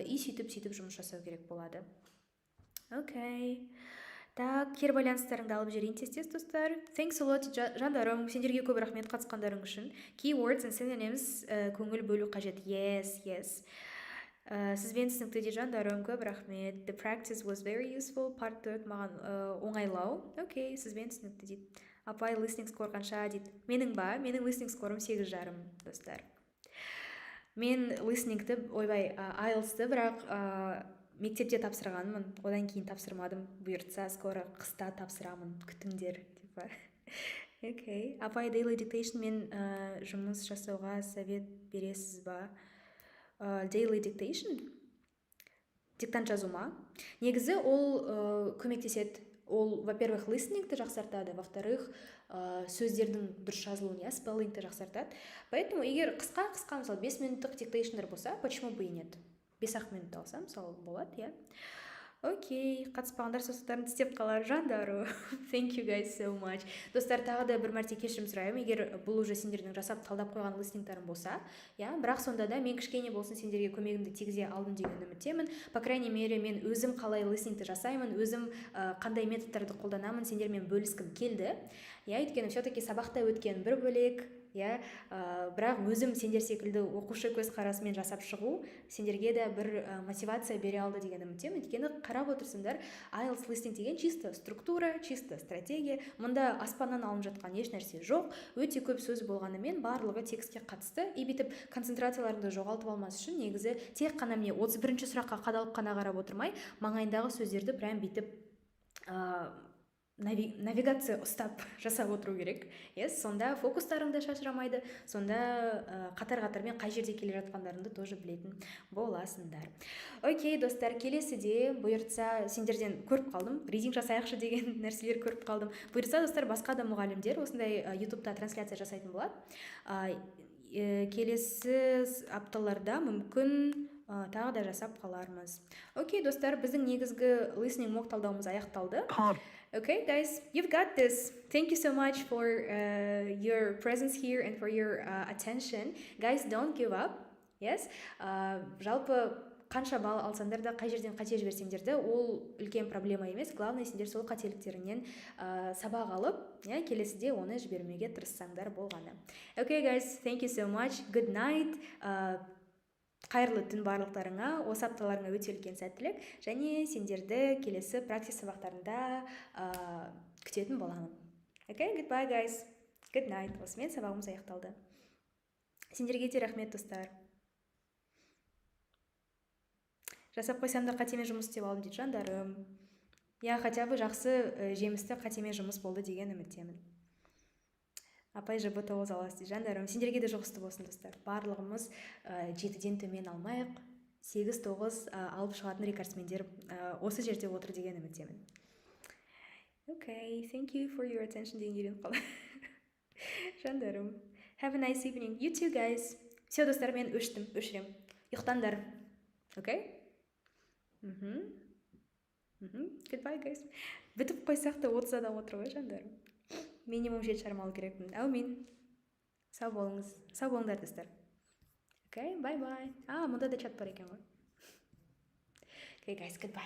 и сөйтіп жұмыс жасау керек болады. Окей. Так, кері байланыстарыңды алып жерейін тез достар. Thanks a lot, жандарым, сендерге көп рахмет қатысқандарың үшін. Keywords and synonyms көңіл бөлу қажет. Yes. Сізбен түсінікті де жандарым, көп рахмет. The practice was very useful. Part 4 маған оңайлау. Окей, сізбен түсінікті дейді. Апай, listening score қанша дейді. Менің listening score'ым 8,5 достар. Мен listeningті, IELTS-ті бірақ мектепте тапсырғанмын, одан кейін тапсырмадым. Бұйыртса, скоро қыста тапсырамын, күтіңдер. Окей. Апай, daily dictation мен жұмыс жасауға совет бересіз ба? Daily dictation? Диктант жазу ма? Негізі ол көмектеседі. Ол, во-первых, listeningті жақсартады, во-вторых, сөздердің дұрыс жазылуын, спеллингті жақсартады. Поэтому егер қысқа, мысалы 5 минуттық диктейшндар болса, почему бы и нет? 5-ақ минут алсам, мысалы болады, Окей, қатыспағандар сосықтарын тістеп қалар жандару. Thank you guys so much. Достар, тағы да бір мәрте кешірім сұраймын, егер бұл уже сендердің жасап талдап қойған листингтарың болса, бірақ сонда да мен кішкене болсын сендерге көмегімді тигізе алдым деген үміттемін. По крайней мере, мен өзім қалай листингті жасаймын, өзім қандай методтарды қолданамын, сендермен бөліскім келді. Өйткені все-таки сабақта өткен бір бөлек, бірақ өзім сендер секілді оқушы көзқарасымен жасап шығу сендерге де бір мотивация бере алды деген үміттемін. Өйткені қарап отырсыңдар, Ielts listening деген чисто структура, чисто стратегия. Мұнда аспаннан алынып жатқан еш нәрсе жоқ. Өте көп сөз болғанымен барлығы текстке қатысты. И бүйтіп концентрацияларыңды жоғалтып алмас үшін негізі тек қана міне 31-ші сұраққа қадалып қана қарап отырмай, маңайындағы сөздерді прям бүйтіп навигация ұстап жасап отыру керек. Сонда фокустарыңды шашырамайды, сонда қатар-қатармен қай жерде келе жатқандарыңды тоже білетін боласыңдар. Окей, достар, келесіде бұйыртса сендерден көріп қалдым, ридинг жасайықшы деген нәрселер көріп қалдым. Бұйыртса, достар, басқа да мұғалімдер осындай YouTube'та трансляция жасайтын болады. Келесі апталарда мүмкін тағы да жасап қалармыз. Окей, достар, біздің негізгі listening mock талдауымыз аяқталды. Okay, guys, you've got this. Thank you so much for your presence here and for your attention. Guys, don't give up. Yes. Жалпы қанша балл алсаңдар да, қай жерден қате жіберсеңдер де, ол үлкен проблема емес. Главное, сендер сол қателіктерінен сабақ алып, келесіде оны жібермеге тырыссаңдар болғаны. Okay, guys, thank you so much. Good night. Қайырлы түн барлықтарыңа, осы апталарыңа өте үлкен сәттілік, және сендерді келесі практис сабақтарында күтетін боламын. Okay, goodbye guys. Good night. Осымен сабағымыз аяқталды. Сендерге де рахмет, достар. Жасап қойсам да қатемен жұмыс істеп алдым дейді жандарым. Хотя бы жақсы жемісті қатемен жұмыс болды деген үміттемін. Апай JUZ40 аласыз дейді жандарым. Сендерге де жұғысты болсын, достар. Барлығымыз 7-ден төмен алмайық. 8-9 алып шығатын рекордсмендер осы жерде отыр деген үміттемін. Okay, thank you for your attention деген үйреніп қалды. Жандарым. Have a nice evening. You too, guys. Все, достар, мен өшірем. Ұйықтаңдар. Okay? Goodbye, guys. Бітіп қойсақ та 30 адам отыр ғой, жандарым. Минимум 7 шармал керекпін. Әумин. Сау болыңдар, достар. Okay, bye-bye. Мұнда да чат бар екен ғой. Okay, guys, goodbye.